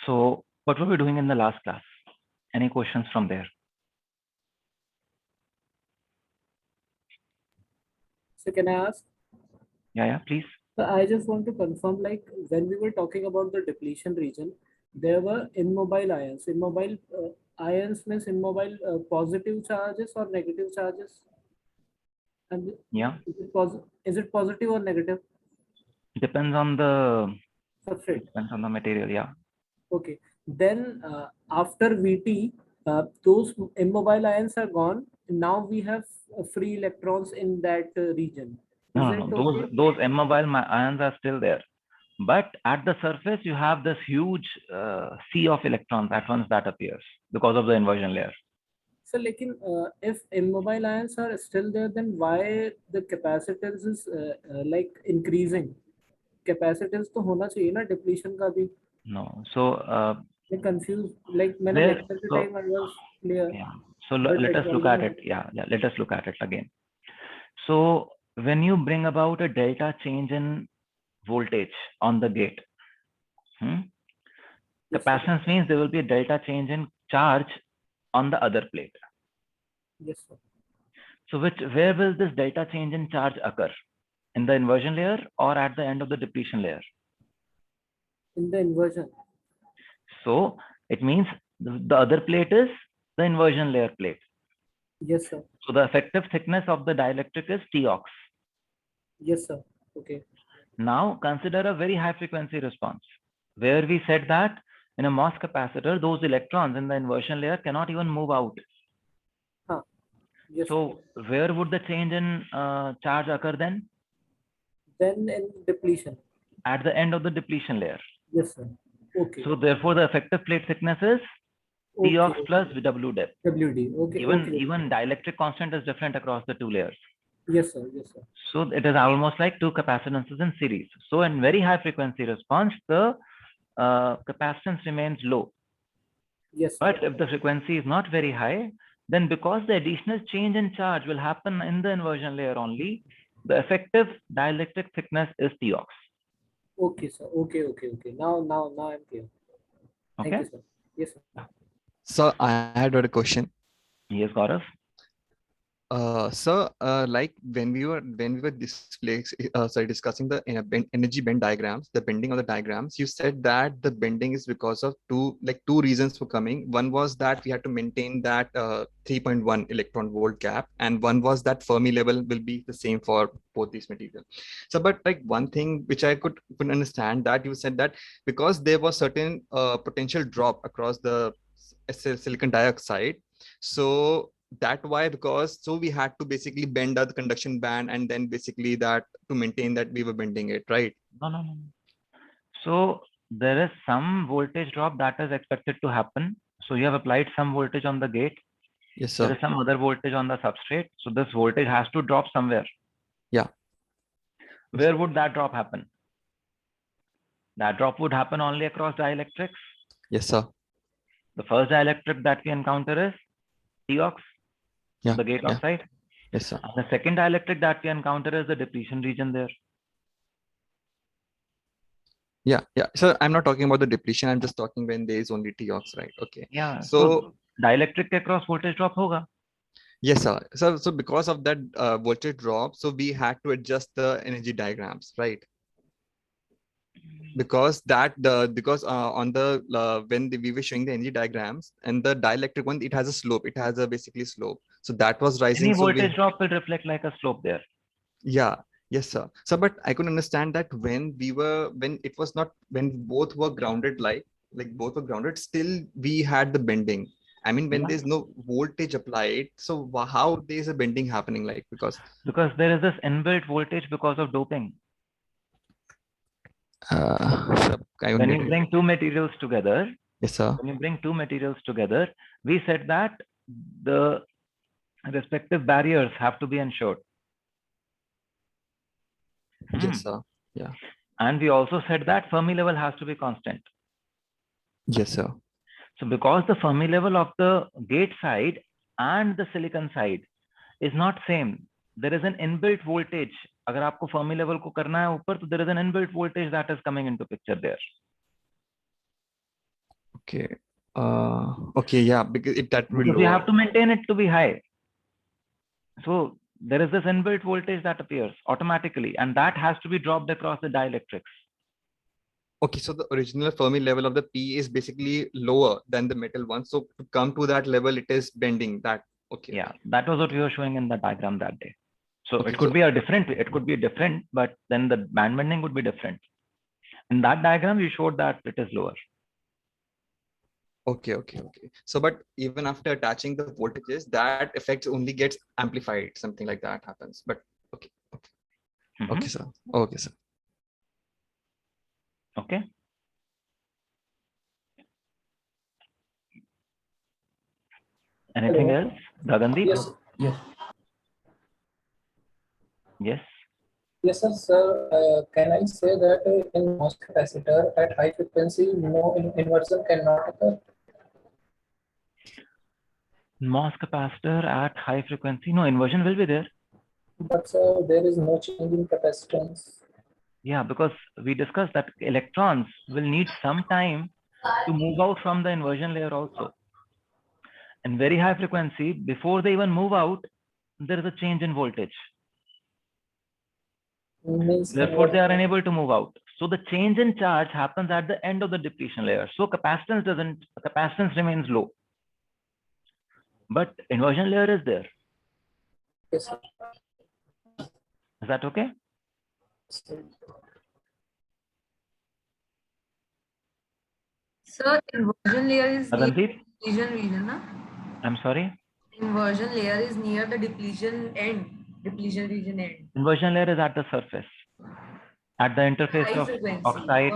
So what were we doing in the last class? Any questions from there? So can I ask? Yeah, please. So I just want to confirm, like when we were talking about the depletion region, there were immobile ions. Immobile ions means immobile positive charges or negative charges. And Yeah, is it positive or negative? depends on the Substrate. material. Yeah. Okay. Then after VT, those immobile ions are gone. Now we have free electrons in that region. Is No, it no, no. okay? Those immobile ions are still there, but at the surface you have this huge sea of electrons at once that appears because of the inversion layer. So, like if immobile ions are still there, then why the capacitance is like increasing? Capacitance तो होना चाहिए ना depletion का भी. No, so मैं confused. Like मैंने there. lecture के So time I was clear, yeah. So but let us look recording at में. it. Yeah. Let us look at it again. So when you bring about a delta change in voltage on the gate, Yes, sir. capacitance means there will be a delta change in charge on the other plate. Yes, sir. So where will this delta change in charge occur? In the inversion layer or at the end of the depletion layer? In the inversion. So it means the other plate is the inversion layer plate. Yes, sir. So the effective thickness of the dielectric is Tox. Yes, sir. Okay. Now consider a very high frequency response where we said that in a MOS capacitor, those electrons in the inversion layer cannot even move out. Huh. Yes, So where would the change in charge occur then? then in depletion. At the end of the depletion layer. Yes, sir. Okay. So therefore the effective plate thickness is Okay. Tox plus W depth. WD. Okay. Okay. Even dielectric constant is different across the two layers. Yes, sir. Yes, sir. So it is almost like two capacitances in series. So in very high frequency response, the capacitance remains low. Yes, sir. But if the frequency is not very high, then because the additional change in charge will happen in the inversion layer only, the effective dielectric thickness is Tox. Okay, sir. Okay. Now I'm clear. Thank Okay. you, sir. Yes, sir. So I had a question. Yes, Gaurav. Like when we were discussing the energy bend diagrams, the bending of the diagrams, you said that the bending is because of two reasons for coming. One was that we had to maintain that 3.1 electron volt gap, and one was that Fermi level will be the same for both these materials. So, but like one thing which I couldn't understand, that you said that because there was certain potential drop across the silicon dioxide, so that why, because so we had to basically bend the conduction band, and then basically that to maintain that we were bending it, right? No. So there is some voltage drop that is expected to happen. So you have applied some voltage on the gate. Yes, There sir. is some other voltage on the substrate. So this voltage has to drop somewhere. Yeah. Where would that drop happen? That drop would happen only across dielectrics. Yes, sir. The first dielectric that we encounter is Tox, Yeah. the gate oxide. Yes, sir. And the second dielectric that we encounter is the depletion region there. Yeah. So I'm not talking about the depletion. I'm just talking when there is only Tox, right? Okay. Yeah. So dielectric ke cross voltage drop hoga. yes, sir. So because of that voltage drop, so we had to adjust the energy diagrams, right? Because on the we were showing the energy diagrams, and the dielectric one, it has a slope, it has a basically slope, so that was rising. Any So voltage drop will reflect like a slope there. yeah. Yes, sir. So but I could understand that when it was not, when both were grounded, like both were grounded, still we had the bending. I mean, when there's no voltage applied, so how there's a bending happening, like because there is this inbuilt voltage because of doping. When you bring two materials together, yes, sir. When you bring two materials together, we said that the respective barriers have to be ensured. Yes, sir. Yeah. And we also said that Fermi level has to be constant. Yes, sir. So because the Fermi level of the gate side and the silicon side is not same, there is an inbuilt voltage. अगर आपको Fermi level को करना है ऊपर, तो there is an inbuilt voltage that is coming into picture there. Okay. Okay, yeah, because that will Because you lower. have to maintain it to be high. So there is this inbuilt voltage that appears automatically, and that has to be dropped across the dielectrics. Okay, so the original Fermi level of the P is basically lower than the metal one. So to come to that level, it is bending that. Okay. Yeah, that was what we were showing in the diagram that day. So Okay, it could be a different, but then the band bending would be different. In that diagram, we showed that it is lower. Okay. So, but even after attaching the voltages, that effect only gets amplified. Something like that happens. But okay. Okay, sir. Okay, sir. Okay. Anything Hello. else, Gagandeep? Yes. Yes. Yes. Yes, sir. Sir, can I say that in MOS capacitor at high frequency, no inversion cannot occur? MOS capacitor at high frequency, no inversion will be there. But sir, there is no change in capacitance. Yeah, because we discussed that electrons will need some time to move out from the inversion layer also. And very high frequency, before they even move out, there is a change in voltage. Means Therefore, they are unable to move out. So the change in charge happens at the end of the depletion layer. So capacitance remains low. But inversion layer is there. yes, sir. Is that okay? Sir, inversion layer is near Adandeep? depletion region, na? I'm sorry? Inversion layer is near the depletion region end. Inversion layer is at the surface, at the interface High of frequency, oxide.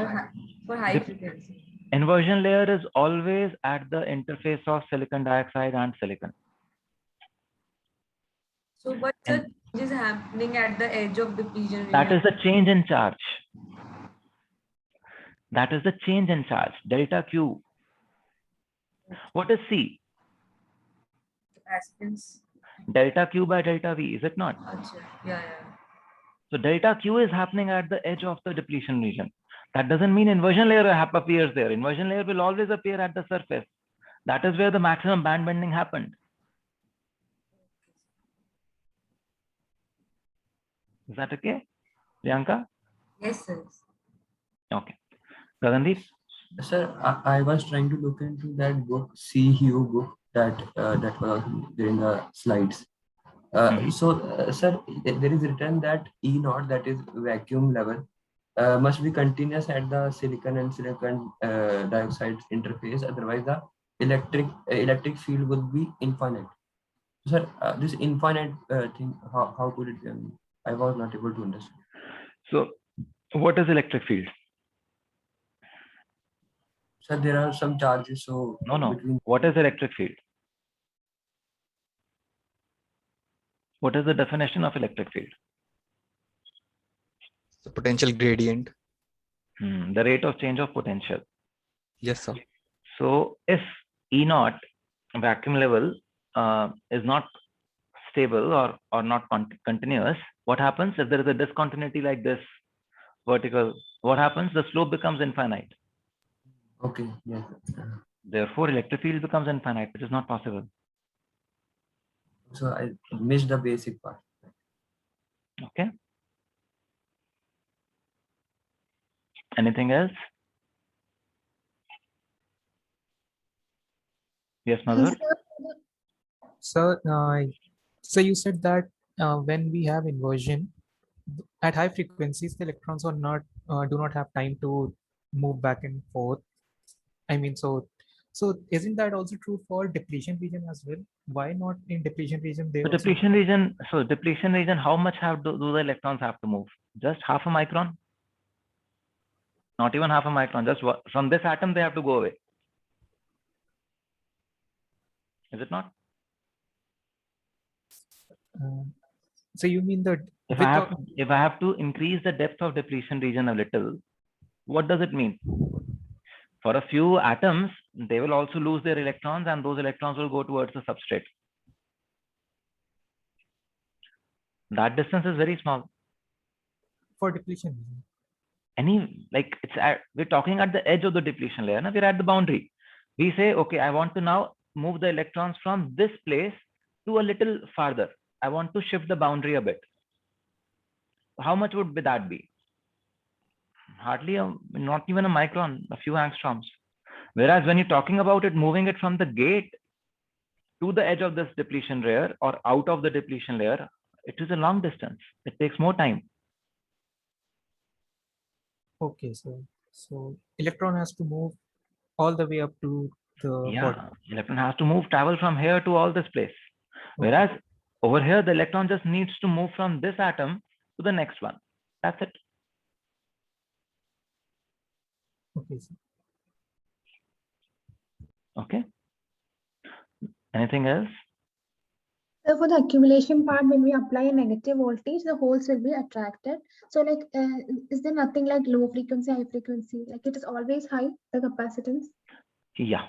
for high frequency. Inversion layer is always at the interface of silicon dioxide and silicon. So what change is happening at the edge of depletion region? That is the change in charge. That is the change in charge, delta Q. What is C? Capacitance. Delta Q by delta V, is it not? Achha, yeah. So delta Q is happening at the edge of the depletion region. That doesn't mean inversion layer appears there. Inversion layer will always appear at the surface. That is where the maximum band bending happened. Is that okay, Priyanka? Yes, sir. Okay. Gagandeep? Sir, I was trying to look into that book, CU book that was during the slides. Sir, there is written that E naught, that is vacuum level, must be continuous at the silicon and silicon dioxide interface. Otherwise, the electric field will be infinite. Sir, this infinite thing, how could it be? I was not able to understand. So, what is electric field? Sir, there are some charges. So no. What is electric field? What is the definition of electric field? The potential gradient. The rate of change of potential. Yes, sir. So if E naught vacuum level is not stable or not continuous, what happens if there is a discontinuity like this vertical? What happens? The slope becomes infinite. Okay. Yes. Therefore, electric field becomes infinite, which is not possible. So I missed the basic part. Okay. Anything else? Yes, Madhur? So you said that when we have inversion at high frequencies, the electrons are not do not have time to move back and forth. I mean, so isn't that also true for depletion region as well? Why not in depletion region? Depletion region, how much do the electrons have to move? Just half a micron? Not even half a micron. Just from this atom, they have to go away. Is it not? So you mean that if I have to increase the depth of depletion region a little, what does it mean? For a few atoms, they will also lose their electrons, and those electrons will go towards the substrate. That distance is very small. For depletion. We're talking at the edge of the depletion layer. Now we're at the boundary. We say, okay, I want to now move the electrons from this place to a little farther. I want to shift the boundary a bit. How much would that be? Hardly not even a micron, a few angstroms. Whereas when you're talking about it, moving it from the gate to the edge of this depletion layer or out of the depletion layer, it is a long distance. It takes more time. Okay, so electron has to move all the way up to the bottom. Electron has to travel from here to all this place. Whereas over here, the electron just needs to move from this atom to the next one. That's it. Okay, sir. Okay. Anything else? So for the accumulation part, when we apply a negative voltage, the holes will be attracted. So like, is there nothing like low frequency, high frequency? Like it is always high, the capacitance? Yeah.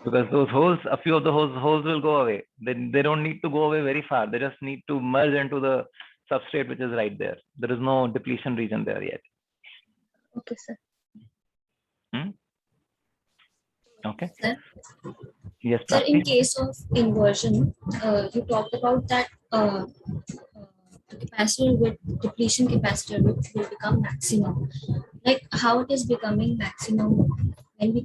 Because those holes, a few of the holes will go away. They don't need to go away very far. They just need to merge into the substrate, which is right there. There is no depletion region there yet. Okay, sir. Okay. Sir, Yes, sir, in Prapti? case of inversion, you talked about that the capacitor with depletion capacitor will become maximum. Like how it is becoming maximum when we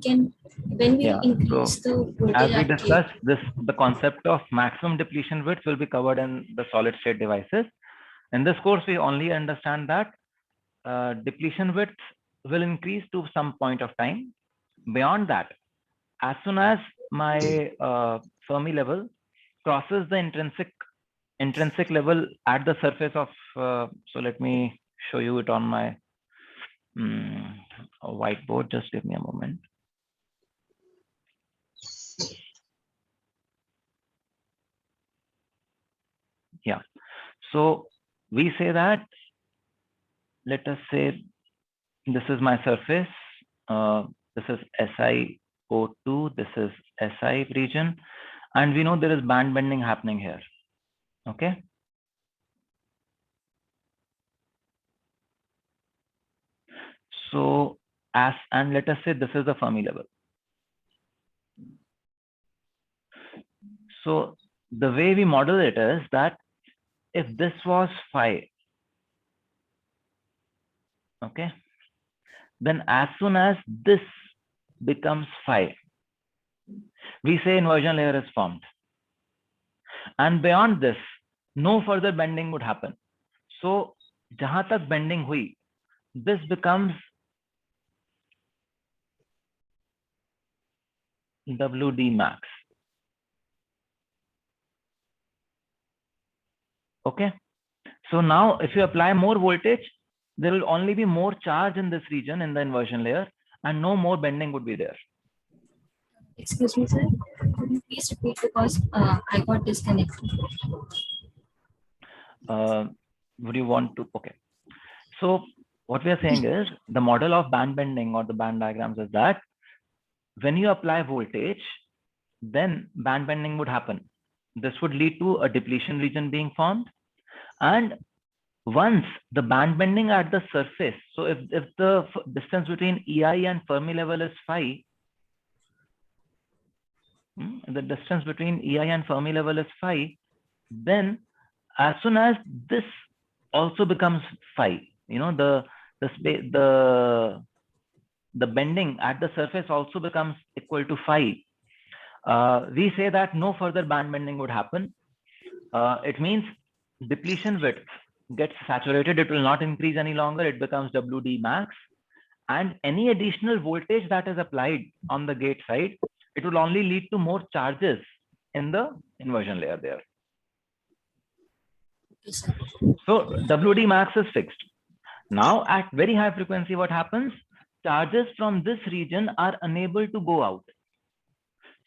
increase the voltage As we at gate. discussed, the concept of maximum depletion width will be covered in the solid state devices. In this course, we only understand that depletion width will increase to some point of time. Beyond that, as soon as my Fermi level crosses the intrinsic level at the surface of, so let me show you it on my whiteboard. Just give me a moment. Yeah. So we say that, let us say this is my surface. This is SiO2. This is Si region. And we know there is band bending happening here. Okay. So and let us say this is the Fermi level. So the way we model it is that if this was phi, okay, then as soon as this becomes phi, we say inversion layer is formed. And beyond this, no further bending would happen. So jahan tak bending hui, this becomes WD max. Okay. So now if you apply more voltage, there will only be more charge in this region in the inversion layer and no more bending would be there. Excuse me, sir. Could you please repeat because I got disconnected. Would you want to? Okay. So what we are saying is the model of band bending or the band diagrams is that when you apply voltage, then band bending would happen. This would lead to a depletion region being formed. And once the band bending at the surface, so if the distance between EI and Fermi level is phi, the distance between EI and Fermi level is phi, then as soon as this also becomes phi, you know, the bending at the surface also becomes equal to phi. We say that no further band bending would happen. It means depletion width gets saturated. It will not increase any longer. It becomes WD max. And any additional voltage that is applied on the gate side, it will only lead to more charges in the inversion layer there. So WD max is fixed. Now at very high frequency, what happens? Charges from this region are unable to go out.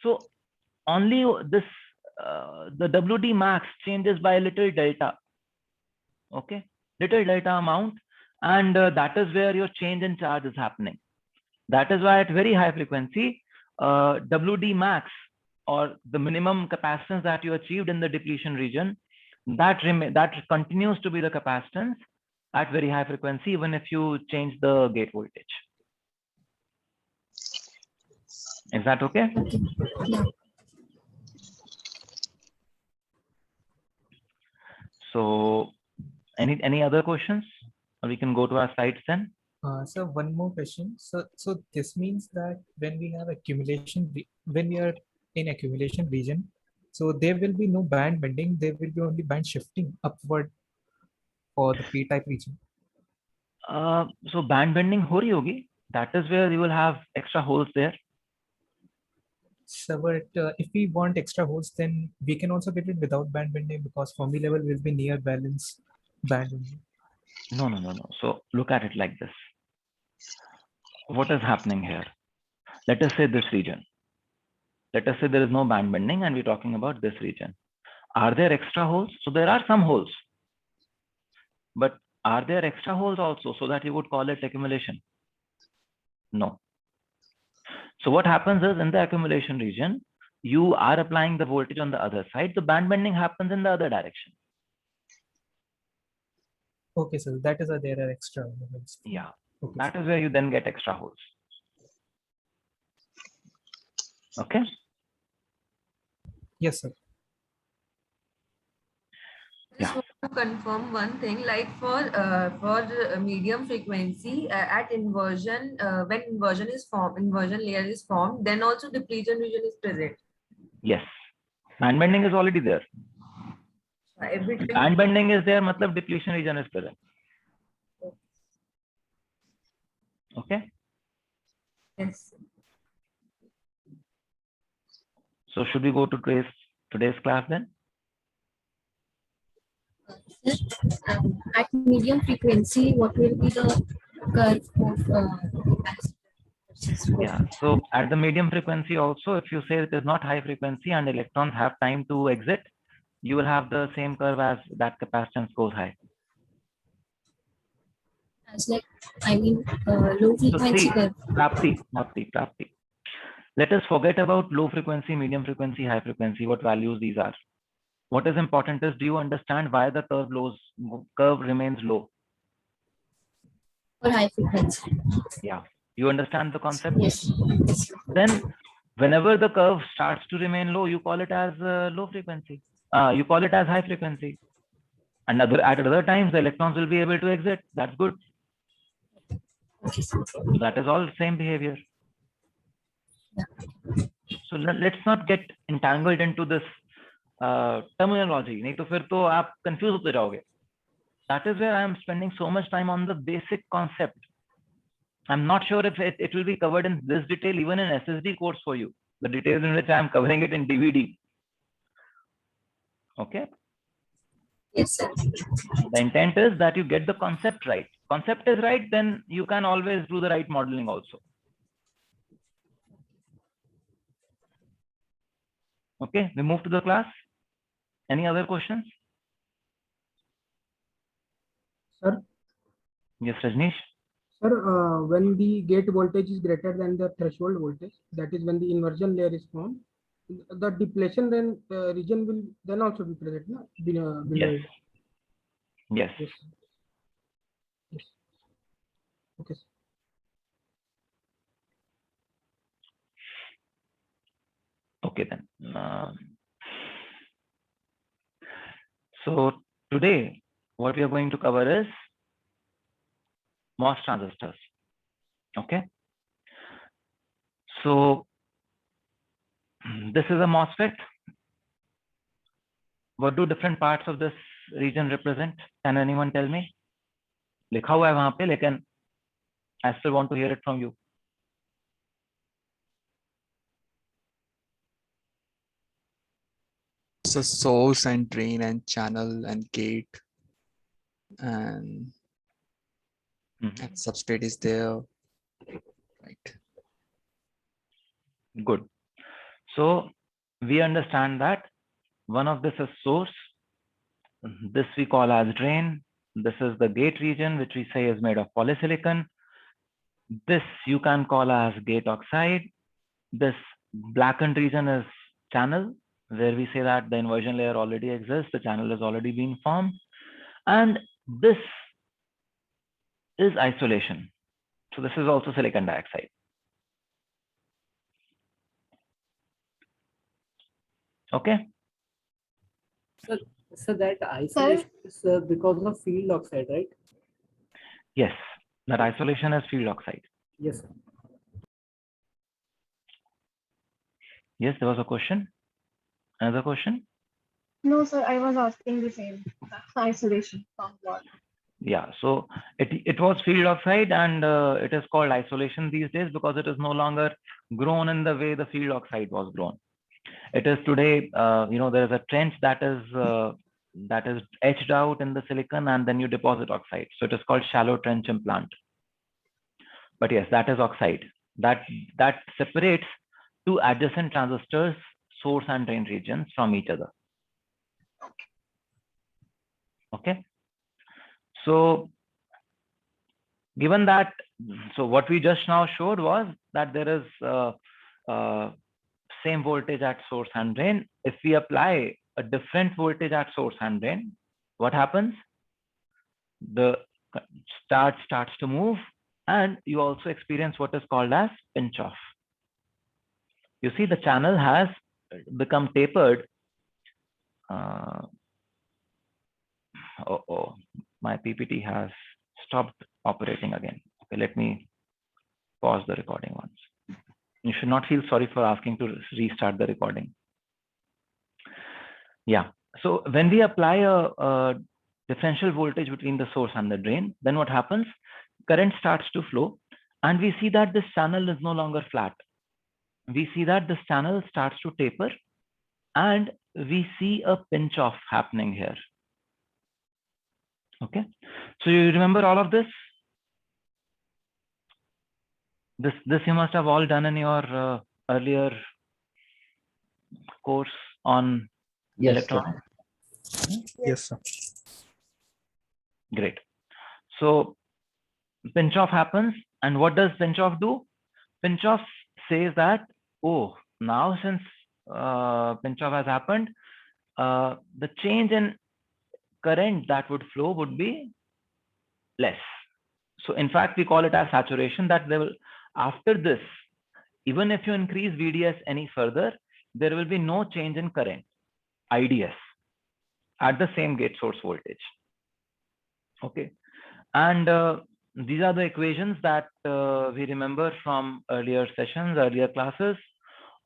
So only this, the WD max changes by a little delta. Okay, little delta amount. And that is where your change in charge is happening. That is why at very high frequency, WD max or the minimum capacitance that you achieved in the depletion region, that continues to be the capacitance at very high frequency, even if you change the gate voltage. Is that okay? Okay. Yeah. So any other questions? Or we can go to our slides then. So one more question. So this means that when we have accumulation, when we are in accumulation region, so there will be no band bending. There will be only band shifting upward for the P-type region. So band bending ho rahi hogi. That is where you will have extra holes there. So but if we want extra holes, then we can also get it without band bending because Fermi level will be near balance band only. No. So look at it like this. What is happening here? Let us say this region. Let us say there is no band bending and we're talking about this region. Are there extra holes? So there are some holes. But are there extra holes also so that you would call it accumulation? No. So what happens is in the accumulation region, you are applying the voltage on the other side. The band bending happens in the other direction. Okay, so that is why there are extra holes. Yeah, Okay. that is where you then get extra holes. Okay. Yes, sir. Just want to confirm one thing, like for the medium frequency at inversion, when inversion layer is formed, then also depletion region is present. Yes, band bending is already there. Every time. Band bending is there, matlab depletion region is present. Okay. Yes. So should we go to today's class then? At medium frequency, what will be the curve of capacitor? Yeah, so at the medium frequency also, if you say it is not high frequency and electrons have time to exit, you will have the same curve as that capacitance goes high. As like, I mean, low frequency curve. Prapti. Let us forget about low frequency, medium frequency, high frequency, what values these are. What is important is, do you understand why the curve remains low? For high frequency. Yeah, you understand the concept? Yes. Then whenever the curve starts to remain low, you call it as low frequency. You call it as high frequency. And at other times, the electrons will be able to exit. That's good. That is all same behavior. So let's not get entangled into this terminology. नहीं तो फिर तो आप confuse होते जाओगे. That is where I am spending so much time on the basic concept. I'm not sure if it will be covered in this detail, even in SSD course for you. The details in which I am covering it in DVD. Okay. Yes, sir. The intent is that you get the concept right. Concept is right, then you can always do the right modeling also. Okay, we move to the class. Any other questions? Sir? Yes, Rajneesh. Sir, when the gate voltage is greater than the threshold voltage, that is when the inversion layer is formed, the depletion then region will then also be present, no? Below Yes. it. Yes. Yes. Yes. Okay. Sir. Okay then. So today, what we are going to cover is MOS transistors. Okay. So this is a MOSFET. What do different parts of this region represent? Can anyone tell me? लिखा हुआ है वहां पे, लेकिन I still want to hear it from you. So source and drain and channel and gate and substrate is there, right? Good. So we understand that one of this is source. This we call as drain. This is the gate region, which we say is made of polysilicon. This you can call as gate oxide. This blackened region is channel, where we say that the inversion layer already exists, the channel is already being formed. And this is isolation. So this is also silicon dioxide. Okay. So that isolation is because of field oxide, right? Yes, that isolation is field oxide. Yes, sir. Yes, there was a question. Another question? No, sir, I was asking the same. Isolation from what? Yeah, so it was field oxide, and it is called isolation these days because it is no longer grown in the way the field oxide was grown. It is today, there is a trench that is etched out in the silicon, and then you deposit oxide. So it is called shallow trench implant. But yes, that is oxide. That separates two adjacent transistors, source and drain regions, from each other. Okay. So given that, so what we just now showed was that there is same voltage at source and drain. If we apply a different voltage at source and drain, what happens? The starch starts to move, and you also experience what is called as pinch off. You see, the channel has become tapered. My PPT has stopped operating again. Okay, let me pause the recording once. You should not feel sorry for asking to restart the recording. Yeah, so when we apply a differential voltage between the source and the drain, then what happens? Current starts to flow, and we see that this channel is no longer flat. We see that this channel starts to taper, and we see a pinch off happening here. Okay, so you remember all of this? This you must have all done in your earlier course on electronics. Yes, sir. Great. So pinch off happens, and what does pinch off do? Pinch off says that, oh, now since pinch off has happened, the change in current that would flow would be less. So in fact, we call it as saturation, that there will, after this, even if you increase VDS any further, there will be no change in current, IDS, at the same gate source voltage. Okay. And these are the equations that we remember from earlier sessions, earlier classes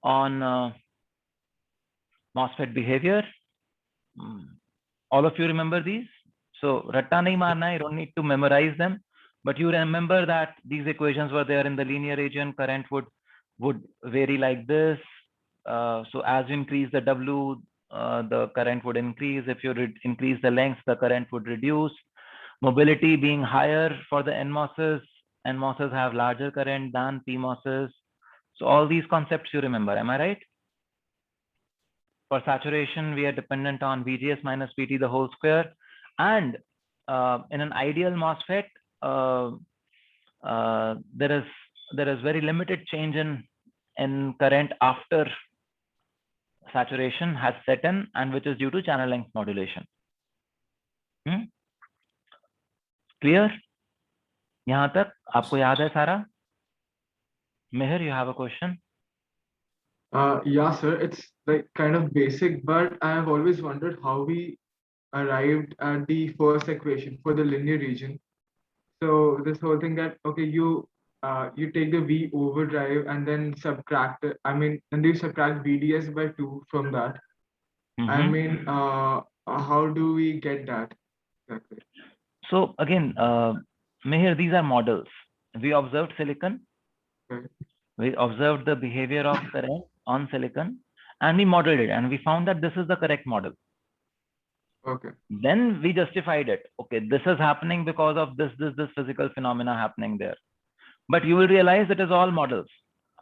on MOSFET behavior. All of you remember these? So ratta nahi marna, you don't need to memorize them, but you remember that these equations were there in the linear region. Current would vary like this. So as you increase the W, the current would increase. If you increase the length, the current would reduce. Mobility being higher for the NMOSs. NMOSs have larger current than PMOSs. So all these concepts you remember, am I right? For saturation, we are dependent on VGS minus VT the whole square. And in an ideal MOSFET, there is very limited change in current after saturation has set in, and which is due to channel length modulation. Clear? यहाँ तक आपको याद है सारा? Meher, you have a question? Yeah, sir. It's like kind of basic, but I have always wondered how we arrived at the first equation for the linear region. So this whole thing that, okay, you take the V overdrive and then subtract it. I mean, and you subtract VDS by 2 from that. I mean, how do we get that exactly? So again, Meher, these are models. We observed silicon. Okay. We observed the behavior of current on silicon, and we modeled it, and we found that this is the correct model. Okay. Then we justified it. Okay, this is happening because of this physical phenomena happening there. But you will realize it is all models.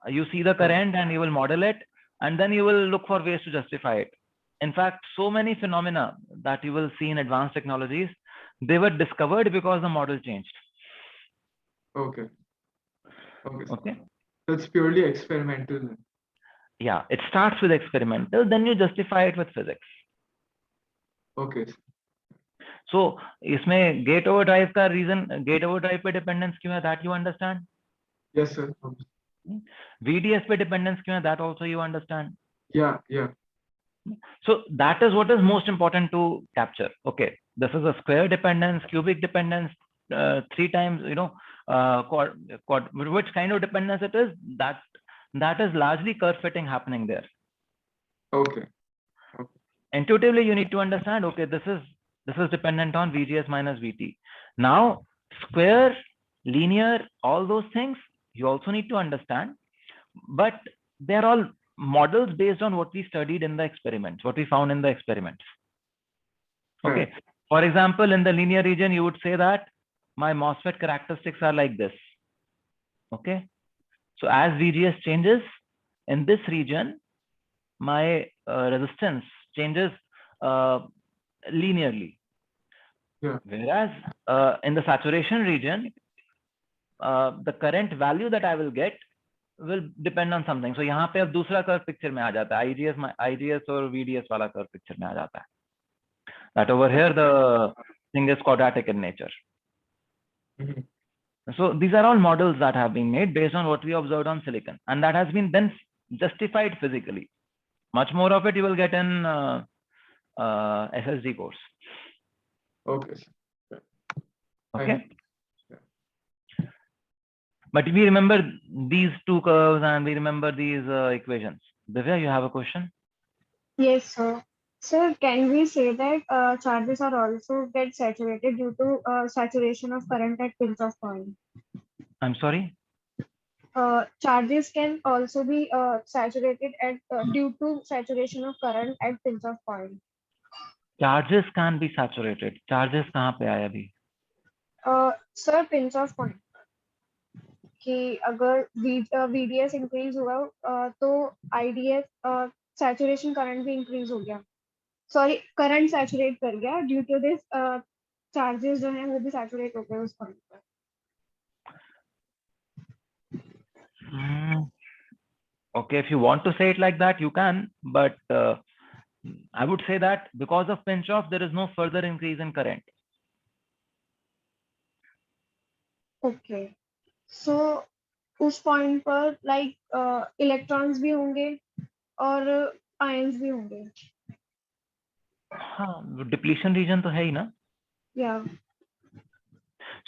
You see the current and you will model it, and then you will look for ways to justify it. In fact, so many phenomena that you will see in advanced technologies, they were discovered because the model changed. Okay. Okay. Okay. So it's purely experimental then. Yeah, it starts with experimental, then you justify it with physics. Okay. So इसमें gate overdrive का reason, gate overdrive पे dependence क्यों है, that you understand? Yes, sir. VDS पे dependence क्यों है, that also you understand? Yeah, yeah. So that is what is most important to capture. Okay, this is a square dependence, cubic dependence, 3 times, which kind of dependence it is, that is largely curve fitting happening there. Okay. Intuitively, you need to understand, okay, this is dependent on VGS minus VT. Now, square, linear, all those things, you also need to understand, but they're all models based on what we studied in the experiments, what we found in the experiments. Okay. Right. For example, in the linear region, you would say that my MOSFET characteristics are like this. Okay. So as VGS changes in this region, my resistance changes linearly. Yeah. Whereas in the saturation region, the current value that I will get will depend on something. So यहाँ पे अब दूसरा curve picture में आ जाता है, IGS और VDS वाला curve picture में आ जाता है. That over here the thing is quadratic in nature. So these are all models that have been made based on what we observed on silicon, and that has been then justified physically. Much more of it you will get in SSD course. Okay. Okay. But we remember these two curves and we remember these equations. Divya, you have a question? Yes, sir. Sir, can we say that charges are also get saturated due to saturation of current at pinch off point? I'm sorry? Charges can also be saturated at due to saturation of current at pinch off point. Charges can be saturated. Charges कहाँ पे आया अभी? Sir, pinch off point. कि अगर VDS increase हुआ तो IDS saturation current भी increase हो गया, सॉरी करंट सैचुरेट कर गया ड्यू टू दिस चार्जेस जो हैं वो भी सैचुरेट हो गए उस पॉइंट पर. Okay, if you want to say it like that, you can, but I would say that because of pinch off, there is no further increase in current. Okay. So उस point पर like electrons भी होंगे और ions भी होंगे. हाँ, depletion region तो है ही ना. Yeah.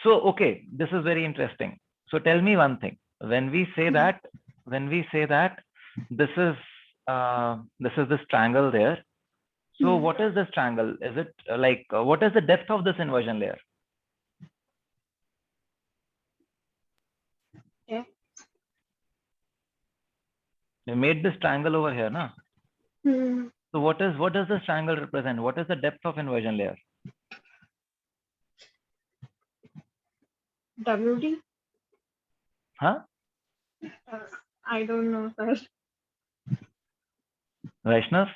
So okay, this is very interesting. So tell me one thing. When we say that this is this triangle there. So what is this triangle? Is it like what is the depth of this inversion layer? Yeah. We made this triangle over here, na? So what does this triangle represent? What is the depth of inversion layer? WD? Huh? I don't know, sir. Vaishnav?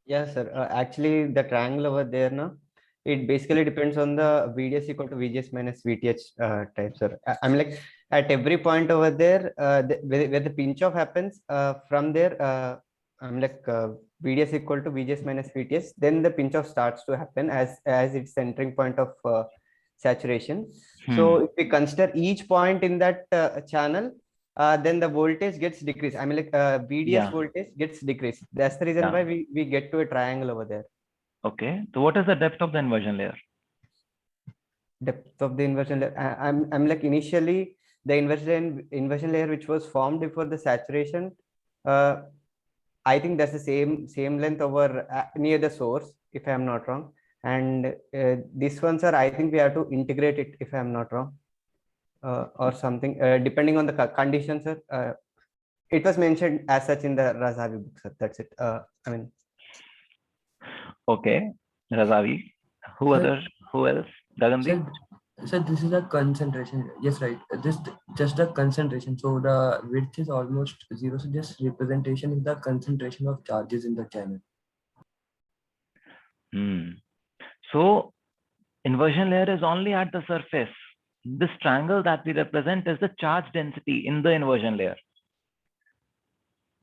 Yes, sir. Actually, the triangle over there, no, it basically depends on the VDS equal to VGS minus VTH type, sir. I'm like at every point over there, where the pinch off happens, from there, I'm like VDS equal to VGS minus VTS. Then the pinch off starts to happen as its centering point of saturation. So if we consider each point in that channel, then the voltage gets decreased. I mean, like VDS voltage gets decreased. That's the reason why we get to a triangle over there. Okay. So what is the depth of the inversion layer? Depth of the inversion layer. I'm like initially the inversion layer which was formed before the saturation. I think that's the same length over near the source, if I'm not wrong. And this one, sir, I think we have to integrate it, if I'm not wrong. Or something, depending on the conditions, sir. It was mentioned as such in the Razavi book, sir. That's it. I mean. Okay, Razavi. Who else? Gagandeep? So this is a concentration. Yes, right. Just the concentration. So the width is almost zero. So just representation is the concentration of charges in the channel. So inversion layer is only at the surface. This triangle that we represent is the charge density in the inversion layer.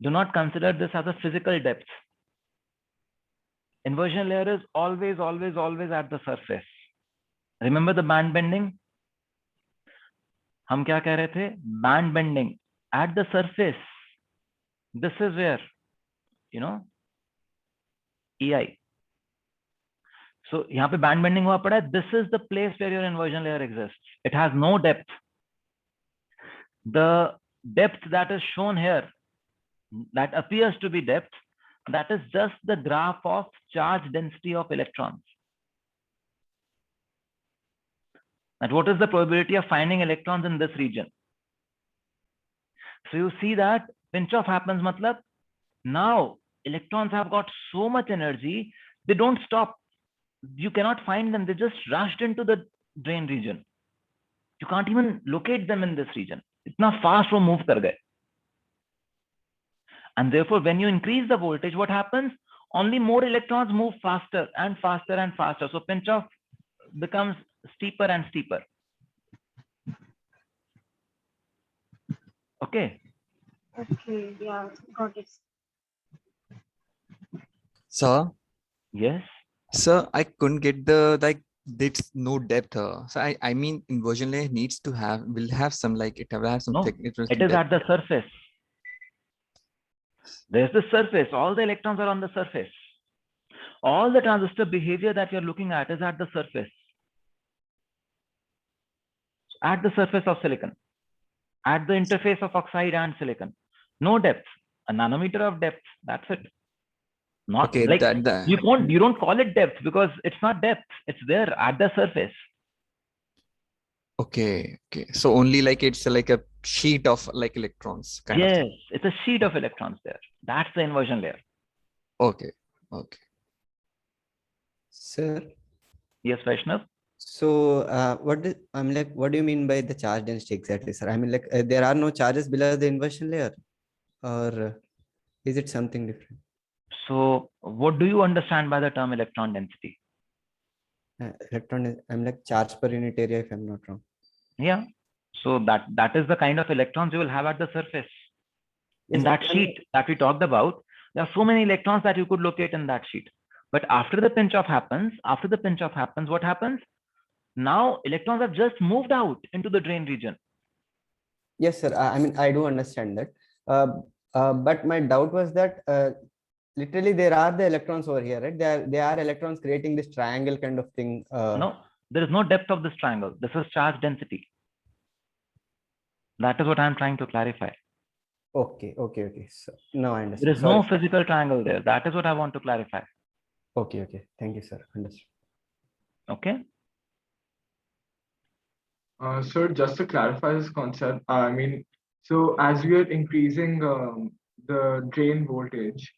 Do not consider this as a physical depth. Inversion layer is always at the surface. Remember the band bending? हम क्या कह रहे थे? Band bending at the surface. This is where, EI. So यहाँ पे band bending हुआ पड़ा है. This is the place where your inversion layer exists. It has no depth. The depth that is shown here, that appears to be depth, that is just the graph of charge density of electrons. And what is the probability of finding electrons in this region? So you see that pinch off happens, matlab, now electrons have got so much energy, they don't stop. You cannot find them. They just rushed into the drain region. You can't even locate them in this region. Itna fast wo move kar gaye. And therefore, when you increase the voltage, what happens? Only more electrons move faster and faster and faster. So pinch off becomes steeper and steeper. Okay. Okay, yeah, got it. Sir, Yes. sir, I couldn't get the like. There's no depth. So I mean, inversion layer needs to will have some like it will have some No, technical. it is at the surface. There's the surface. All the electrons are on the surface. All the transistor behavior that you're looking at is at the surface. At the surface of silicon. At the interface of oxide and silicon. No depth. A nanometer of depth. That's it. Not Okay, like you don't call it depth because it's not depth. It's there at the surface. Okay. So only like it's like a sheet of like electrons kind of Yes, thing. it's a sheet of electrons there. That's the inversion layer. Okay. Sir. Yes, Vaishnav. So what do you mean by the charge density exactly, sir? I mean, like there are no charges below the inversion layer, or is it something different? So what do you understand by the term electron density? I'm like charge per unit area, if I'm not wrong. Yeah. So that is the kind of electrons you will have at the surface. Yes, in that sheet that we talked about, there are so many electrons that you could locate in that sheet. But after the pinch off happens, what happens? Now electrons have just moved out into the drain region. Yes, sir. I mean, I do understand that. But my doubt was that literally there are the electrons over here, right? They are electrons creating this triangle kind of thing. No, there is no depth of this triangle. This is charge density. That is what I'm trying to clarify. Okay. So now I understand. There is no physical triangle there. That is what I want to clarify. Okay. Thank you, sir. Understood. Okay. Sir, just to clarify this concept, I mean, so as we are increasing the drain voltage,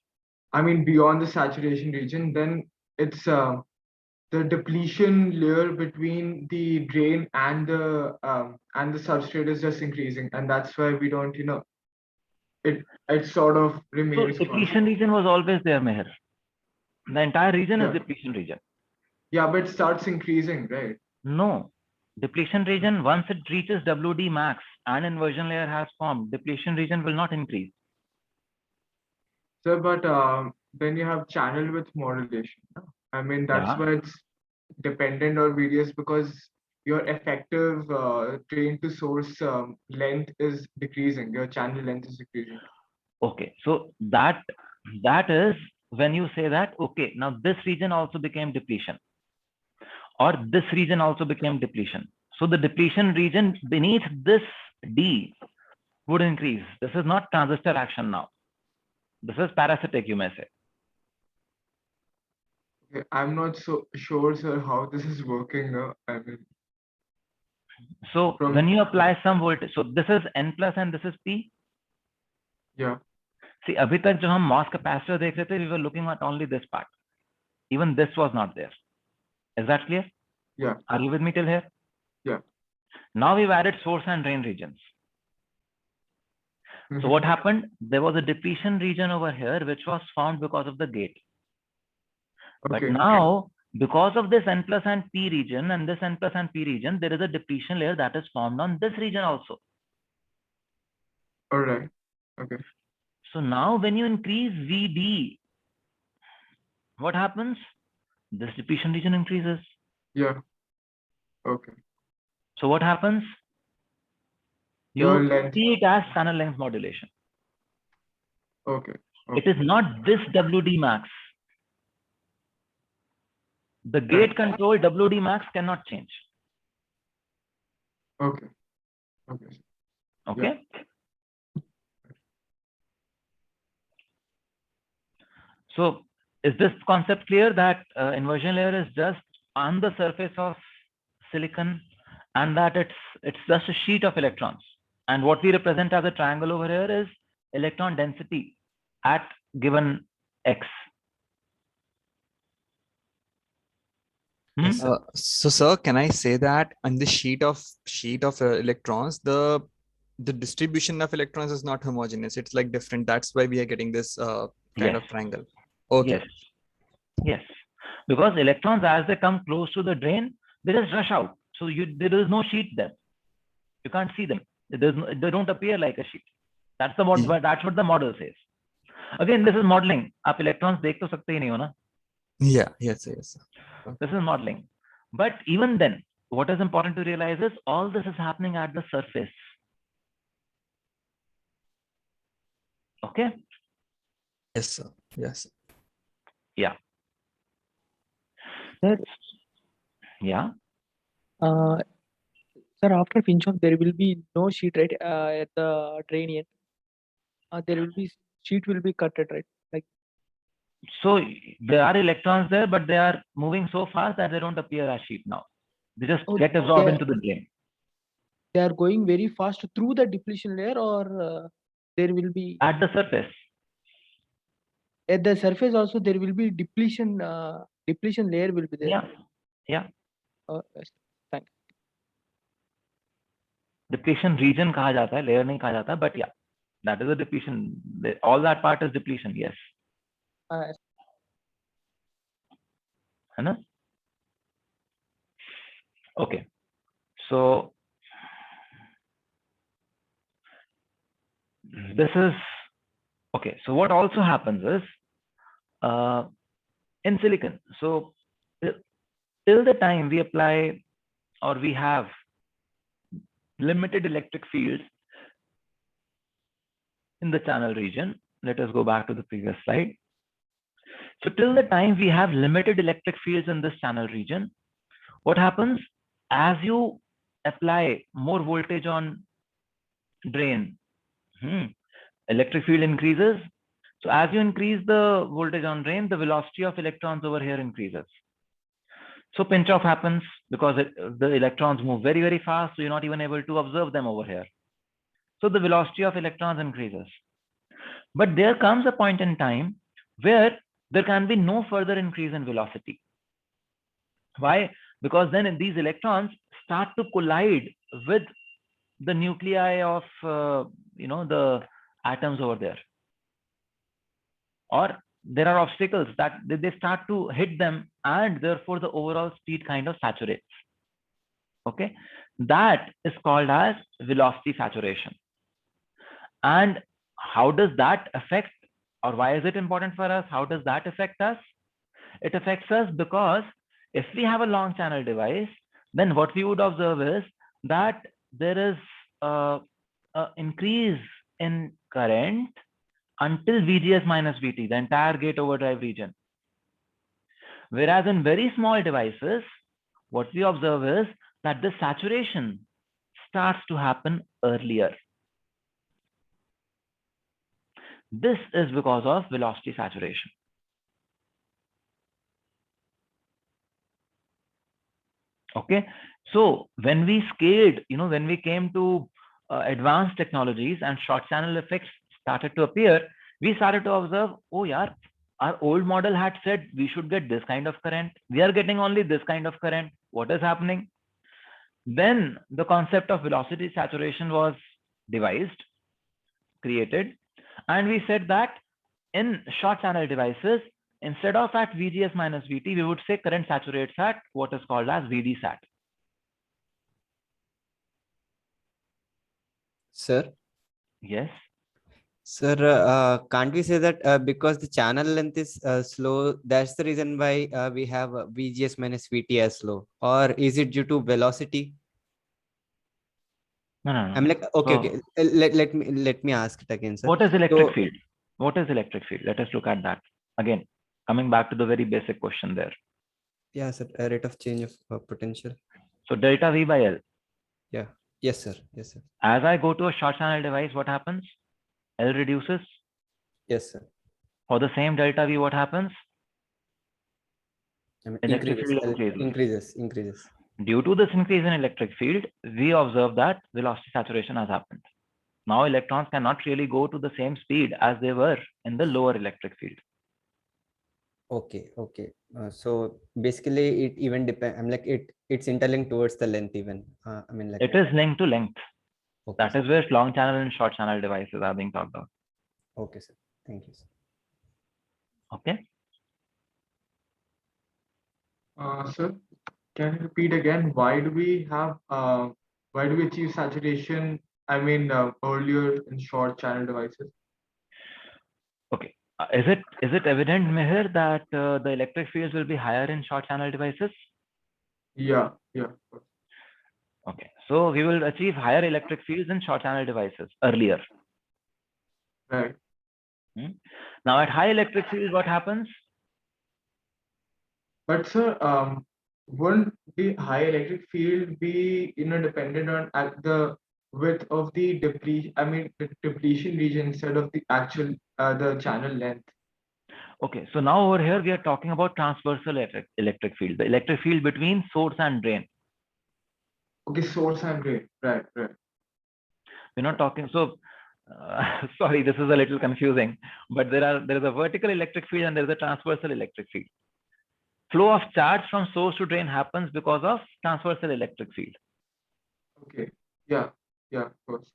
I mean, beyond the saturation region, then it's the depletion layer between the drain and the substrate is just increasing, and that's why we don't, it sort of remains. So depletion region was always there, Meher. The entire region is depletion region. Yeah, but it starts increasing, right? No. Depletion region, once it reaches WD max and inversion layer has formed, depletion region will not increase. Sir, but then you have channel width modulation. I mean, that's why it's dependent on VDS, because your effective drain to source length is decreasing. Your channel length is decreasing. Okay, so that is when you say that, okay, now this region also became depletion, or this region also became depletion. So the depletion region beneath this D would increase. This is not transistor action now. This is parasitic, you may say. Okay, I'm not so sure, sir, how this is working now. I mean, so when you apply some voltage, so this is N plus and this is P. Yeah. See, abhi tak jo hum MOS capacitor dekh rahe the, we were looking at only this part. Even this was not there. Is that clear? Yeah. Are you with me till here? Yeah. Now we've added source and drain regions. So what happened? There was a depletion region over here, which was formed because of the gate. Okay. But now, because of this N plus and P region and this N plus and P region, there is a depletion layer that is formed on this region also. All right. Okay. So now when you increase VD, what happens? This depletion region increases. Yeah. Okay. So what happens? You see it as channel length modulation. Okay. It is not this WD max. The gate control WD max cannot change. Okay. Okay. Okay. So is this concept clear that inversion layer is just on the surface of silicon, and that it's just a sheet of electrons, and what we represent as a triangle over here is electron density at given x. Yes, sir. So, sir, can I say that on the sheet of electrons, the distribution of electrons is not homogeneous. It's like different. That's why we are getting this kind Yes. of triangle. Okay. Yes. Yes. Because electrons, as they come close to the drain, they just rush out. So there is no sheet there. You can't see them. They don't appear like a sheet. That's the that's what the model says. Again, this is modeling. आप electrons देख तो सकते ही नहीं हो ना? Yeah. Yes. Yes. This is modeling. But even then, what is important to realize is all this is happening at the surface. Okay. Yes, sir. Yes. Yeah. Sir. Yeah. Sir, after pinch off, there will be no sheet, right? At the drain end, there will be sheet will be cutted, right? Like. So there are electrons there, but they are moving so fast that they don't appear as sheet now. They just get absorbed into the drain. They are going very fast through the depletion layer, or there will be at the surface. At the surface also there will be depletion. Depletion layer will be there. Yeah. Yeah. Yes. Thank you. Depletion region kaha jata hai, layer nahi kaha jata, but yeah, that is a depletion. All that part is depletion. Yes. Yes. है ना? Okay. So this is okay. So what also happens is in silicon. So till the time we apply or we have limited electric fields in the channel region. Let us go back to the previous slide. So till the time we have limited electric fields in this channel region, what happens as you apply more voltage on drain, electric field increases. So as you increase the voltage on drain, the velocity of electrons over here increases. So pinch off happens because the electrons move very, very fast. So you're not even able to observe them over here. So the velocity of electrons increases. But there comes a point in time where there can be no further increase in velocity. Why? Because then these electrons start to collide with the nuclei of the atoms over there, or there are obstacles that they start to hit them, and therefore the overall speed kind of saturates. Okay, that is called as velocity saturation. And how does that affect, or why is it important for us? How does that affect us? It affects us because if we have a long channel device, then what we would observe is that there is an increase in current until VGS minus VT, the entire gate overdrive region. Whereas in very small devices, what we observe is that the saturation starts to happen earlier. This is because of velocity saturation. Okay, so when we scaled, when we came to advanced technologies and short channel effects started to appear, we started to observe, oh yeah, our old model had said we should get this kind of current. We are getting only this kind of current. What is happening? Then the concept of velocity saturation was devised, created, and we said that in short channel devices, instead of at VGS minus VT, we would say current saturates at what is called as VD sat. Sir? Yes. Sir, can't we say that because the channel length is slow, that's the reason why we have VGS minus VT as slow? Or is it due to velocity? No. I'm like, okay. Let me ask it again, sir. What is electric field? What is electric field? Let us look at that. Again, coming back to the very basic question there. Yeah, sir. A rate of change of potential. So delta V by L. Yeah. Yes, sir. Yes, sir. As I go to a short channel device, what happens? L reduces. Yes, sir. For the same delta V, what happens? I mean, Electric increases. field increases. Increases. Due to this increase in electric field, we observe that velocity saturation has happened. Now electrons cannot really go to the same speed as they were in the lower electric field. Okay. Okay. So basically, it even depends. I'm like it's interlinked towards the length even. I mean, like it is linked to length. Okay, that is where long channel and short channel devices are being talked about. Okay, sir. Thank you, sir. Okay. Sir, can you repeat again? Why do we achieve saturation? I mean, earlier in short channel devices. Okay. Is it evident, Meher, that the electric fields will be higher in short channel devices? Yeah. Yeah. Okay. So we will achieve higher electric fields in short channel devices earlier. Right. Now at high electric field, what happens? But sir, wouldn't the high electric field be dependent on at the width of the depletion? I mean, the depletion region instead of the actual the channel length. Okay, so now over here we are talking about transversal electric field, the electric field between source and drain. Okay, source and drain. Right. We're not talking. So sorry, this is a little confusing, but there is a vertical electric field and there is a transversal electric field. Flow of charge from source to drain happens because of transversal electric field. Okay. Yeah. Yeah. Of course.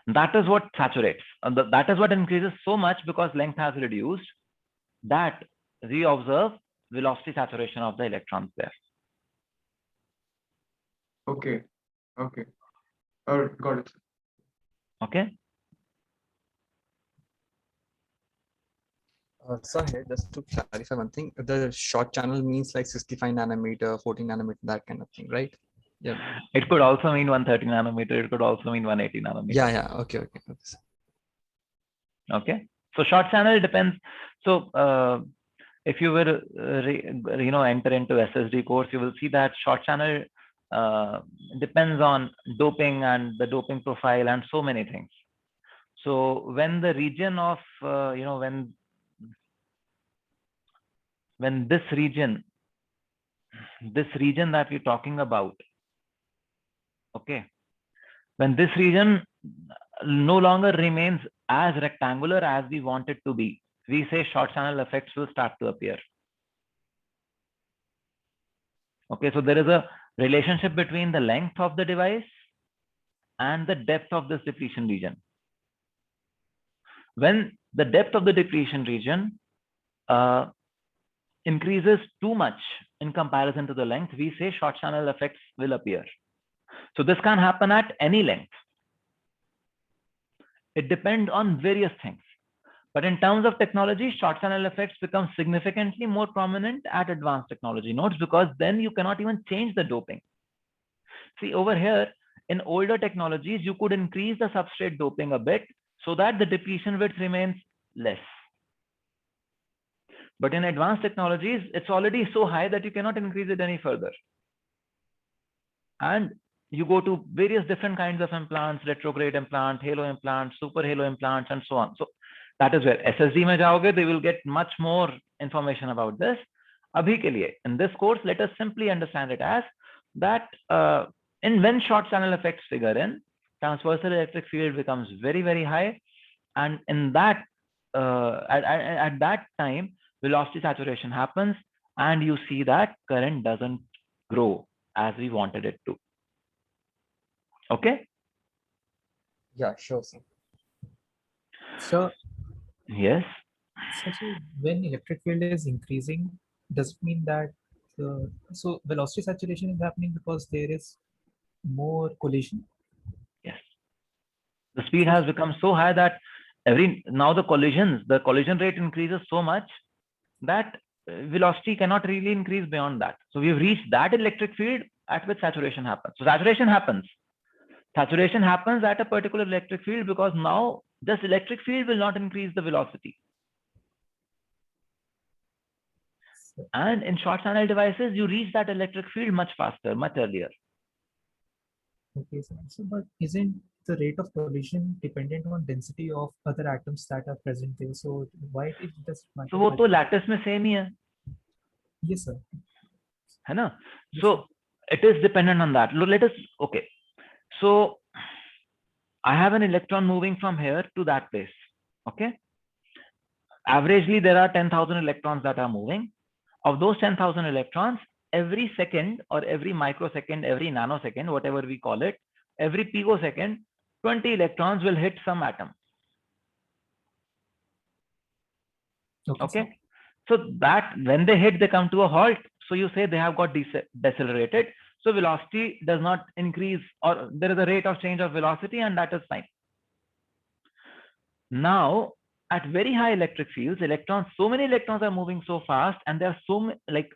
That is what saturates. That is what increases so much because length has reduced, that we observe velocity saturation of the electrons there. Okay. Okay. Got it. Okay. So here, just to clarify one thing, the short channel means like 65 nanometer, 14 nanometer, that kind of thing, right? Yeah. It could also mean 130 nanometer. It could also mean 180 nanometer. Yeah. Okay. Okay. So short channel depends. So if you were, enter into SSD course, you will see that short channel depends on doping and the doping profile and so many things. So when the region of, when this region that we're talking about, okay, when this region no longer remains as rectangular as we want it to be, we say short channel effects will start to appear. Okay, so there is a relationship between the length of the device and the depth of this depletion region. When the depth of the depletion region increases too much in comparison to the length, we say short channel effects will appear. So this can happen at any length. It depends on various things. But in terms of technology, short channel effects become significantly more prominent at advanced technology nodes, because then you cannot even change the doping. See, over here, in older technologies, you could increase the substrate doping a bit so that the depletion width remains less. But in advanced technologies, it's already so high that you cannot increase it any further. And you go to various different kinds of implants, retrograde implant, halo implants, super halo implants, and so on. So that is where SSD mein jaoge, they will get much more information about this. Abhi ke liye, in this course, let us simply understand it as that when short channel effects figure in, transversal electric field becomes very, very high. And in that, at that time, velocity saturation happens, and you see that current doesn't grow as we wanted it to. Okay? Yeah, sure, sir. So, yes. So when electric field is increasing, does it mean that so velocity saturation is happening because there is more collision? Yes. The speed has become so high that now the collision rate increases so much that velocity cannot really increase beyond that. So we've reached that electric field at which saturation happens. So saturation happens. Saturation happens at a particular electric field because now this electric field will not increase the velocity. And in short channel devices, you reach that electric field much faster, much earlier. Okay, so but isn't the rate of collision dependent on density of other atoms that are present there? So why it just So वो तो lattice में same ही है. Yes, sir. है ना? So it is dependent on that. Let us, okay. So I have an electron moving from here to that place. Okay. Averagely, there are 10,000 electrons that are moving. Of those 10,000 electrons, every second or every microsecond, every nanosecond, whatever we call it, every picosecond, 20 electrons will hit some atom. Okay. So that when they hit, they come to a halt. So you say they have got decelerated. So velocity does not increase, or there is a rate of change of velocity, and that is fine. Now, at very high electric fields, so many electrons are moving so fast, and there are so many, like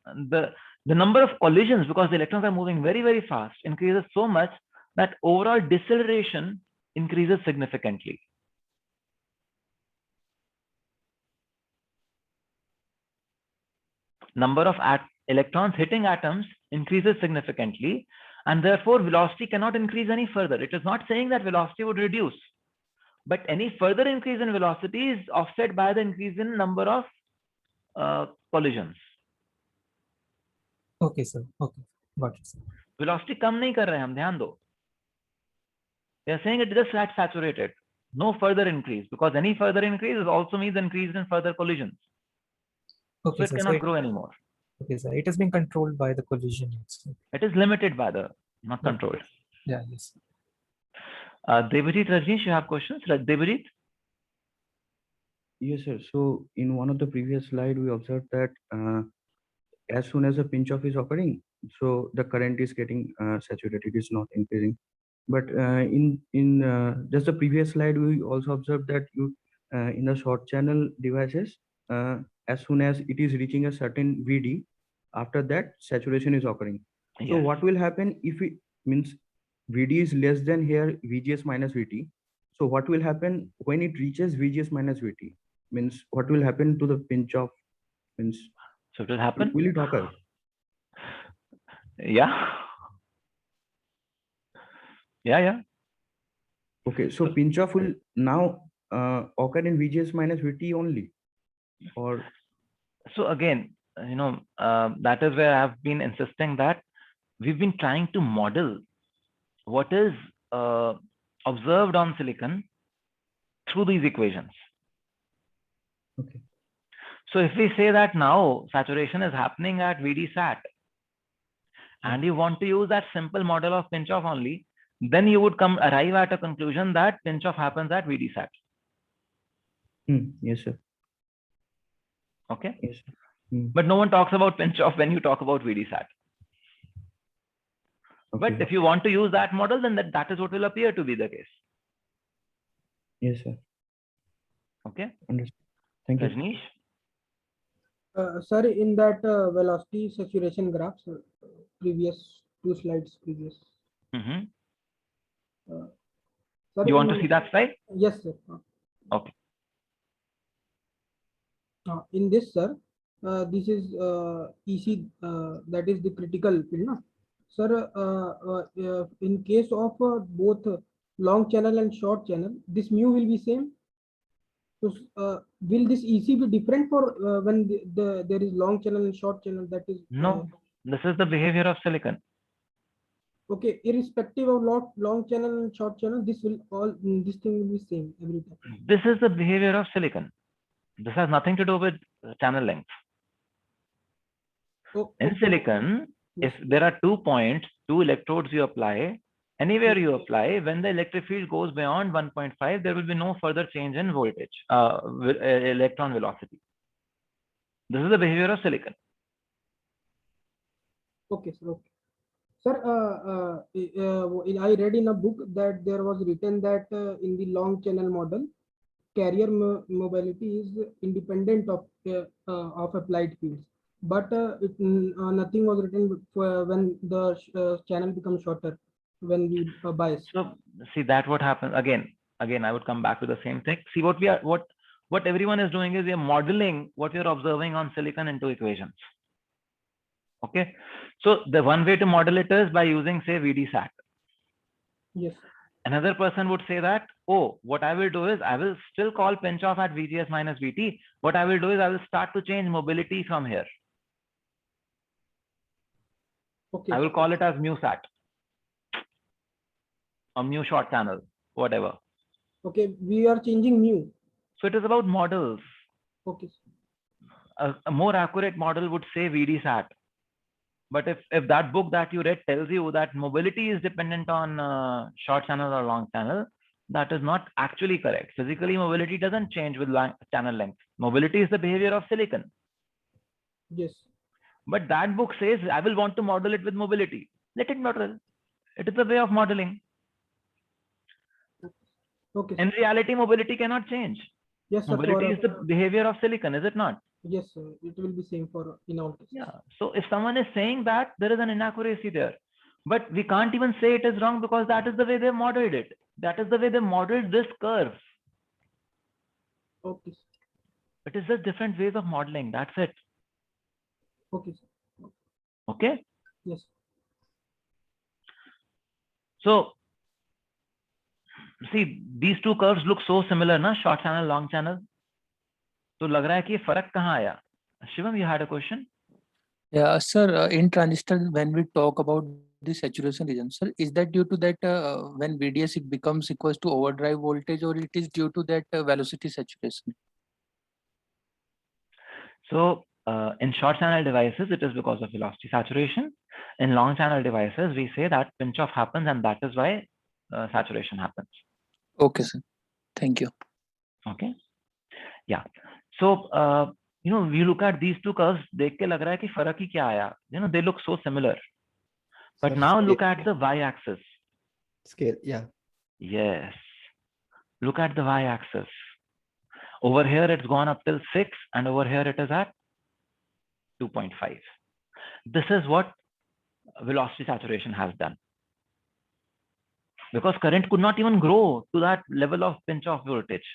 the number of collisions, because the electrons are moving very, very fast, increases so much that overall deceleration increases significantly. Number of electrons hitting atoms increases significantly, and therefore velocity cannot increase any further. It is not saying that velocity would reduce, but any further increase in velocity is offset by the increase in number of collisions. Okay, sir. Okay, got it, sir. Velocity कम नहीं कर रहे हैं हम, ध्यान दो. They are saying it just got saturated. No further increase, because any further increase also means increase in further collisions. Okay, so it cannot grow anymore. Okay, sir. It has been controlled by the collision. It is limited by the, not controlled. Yeah, yes. Devajit, Rajneesh, you have questions? Devajit? Yes, sir. So in one of the previous slide, we observed that as soon as a pinch off is occurring, so the current is getting saturated, it is not increasing. But in just the previous slide, we also observed that you in the short channel devices, as soon as it is reaching a certain VD, after that saturation is occurring. Yes. So what will happen if it means VD is less than here VGS minus VT? So what will happen when it reaches VGS minus VT? Means what will happen to the pinch off? Means so it will happen. Will it occur? Yeah. Yeah. Okay, so pinch off will now occur in VGS minus VT only, or so again, that is where I've been insisting that we've been trying to model what is observed on silicon through these equations. Okay. So if we say that now saturation is happening at VD sat, and you want to use that simple model of pinch off only, then you would arrive at a conclusion that pinch off happens at VD sat. Yes, sir. Okay. Yes, sir. But no one talks about pinch off when you talk about VD sat. Okay. But if you want to use that model, then that is what will appear to be the case. Yes, sir. Okay. Understood. Thank you. Rajneesh? Sir, in that velocity saturation graph, previous 2 slides previous. Mm-hmm. Sir, you want to see that slide? Yes, sir. Okay. In this, sir, this is EC, that is the critical field, no? Sir, in case of both long channel and short channel, this mu will be same. So, will this EC be different for when there is long channel and short channel? That is no. This is the behavior of silicon. Okay, irrespective of long channel and short channel, this thing will be same every time. This is the behavior of silicon. This has nothing to do with channel length. In silicon, if there are 2 points, 2 electrodes you apply, anywhere you apply, when the electric field goes beyond 1.5, there will be no further change in voltage, electron velocity. This is the behavior of silicon. Okay, sir. Okay. Sir, I read in a book that there was written that in the long channel model, carrier mobility is independent of applied fields, but nothing was written when the channel becomes shorter when we bias. So see that what happens again. I would come back to the same thing. See what what everyone is doing is you're modeling what you're observing on silicon into equations. Okay, so the one way to model it is by using, say, VDSAT. Yes. Another person would say that, oh, what I will do is I will still call pinch off at VGS minus VT. What I will do is I will start to change mobility from here. Okay. I will call it as MUSAT or mu short channel, whatever. Okay, we are changing mu. So it is about models. Okay. A more accurate model would say VDSAT. But if that book that you read tells you that mobility is dependent on short channel or long channel, that is not actually correct. Physically, mobility doesn't change with channel length. Mobility is the behavior of silicon. Yes. But that book says, I will want to model it with mobility. Let it model. It is a way of modeling. Okay. In reality, mobility cannot change. Yes, sir. Mobility is the behavior of silicon, is it not? Yes, sir. It will be same for in all cases. Yeah. So if someone is saying that, there is an inaccuracy there. But we can't even say it is wrong because that is the way they modeled it. That is the way they modeled this curve. Okay. It is just different ways of modeling. That's it. Okay, sir. Okay. Yes. So see, these two curves look so similar, na? Short channel, long channel. So लग रहा है कि फर्क कहाँ आया? Shivam, you had a question? Yeah, sir. In transistor, when we talk about the saturation region, sir, is that due to that when VDS it becomes equals to overdrive voltage, or it is due to that velocity saturation? So in short channel devices, it is because of velocity saturation. In long channel devices, we say that pinch off happens, and that is why saturation happens. Okay, sir. Thank you. Okay. Yeah. So you look at these two curves, देख के लग रहा है कि फर्क ही क्या आया? They look so similar. But Sir, now look at the y-axis. Scale, yeah. Yes. Look at the y-axis. Over here, it's gone up till 6, and over here it is at 2.5. This is what velocity saturation has done. Because current could not even grow to that level of pinch off voltage.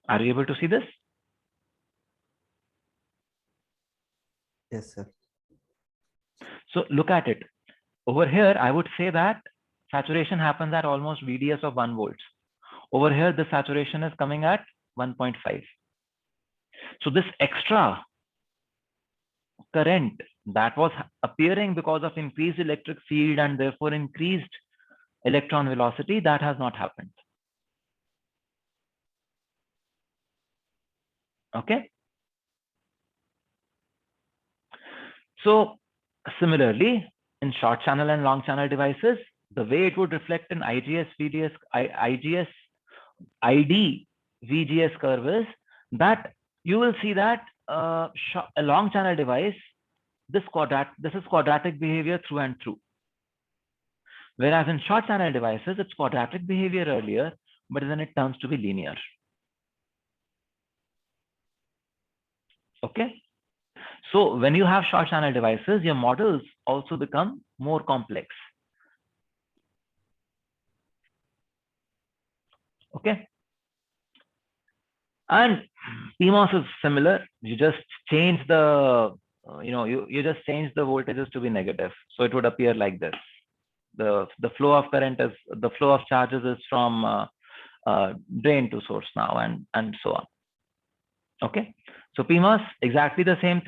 Are you able to see this? Yes, sir. So look at it. Over here, I would say that saturation happens at almost VDS of 1 volts. Over here, the saturation is coming at 1.5. So this extra current that was appearing because of increased electric field and therefore increased electron velocity, that has not happened. Okay. So similarly, in short channel and long channel devices, the way it would reflect in IGS, VDS, IGS, ID, VGS curve is that you will see that a long channel device, this is quadratic behavior through and through. Whereas in short channel devices, it's quadratic behavior earlier, but then it turns to be linear. Okay. So when you have short channel devices, your models also become more complex. Okay. And PMOS is similar. You just change the, you just change the voltages to be negative. So it would appear like this. The flow of current is, the flow of charges is from drain to source now, and so on. Okay. So PMOS, exactly the same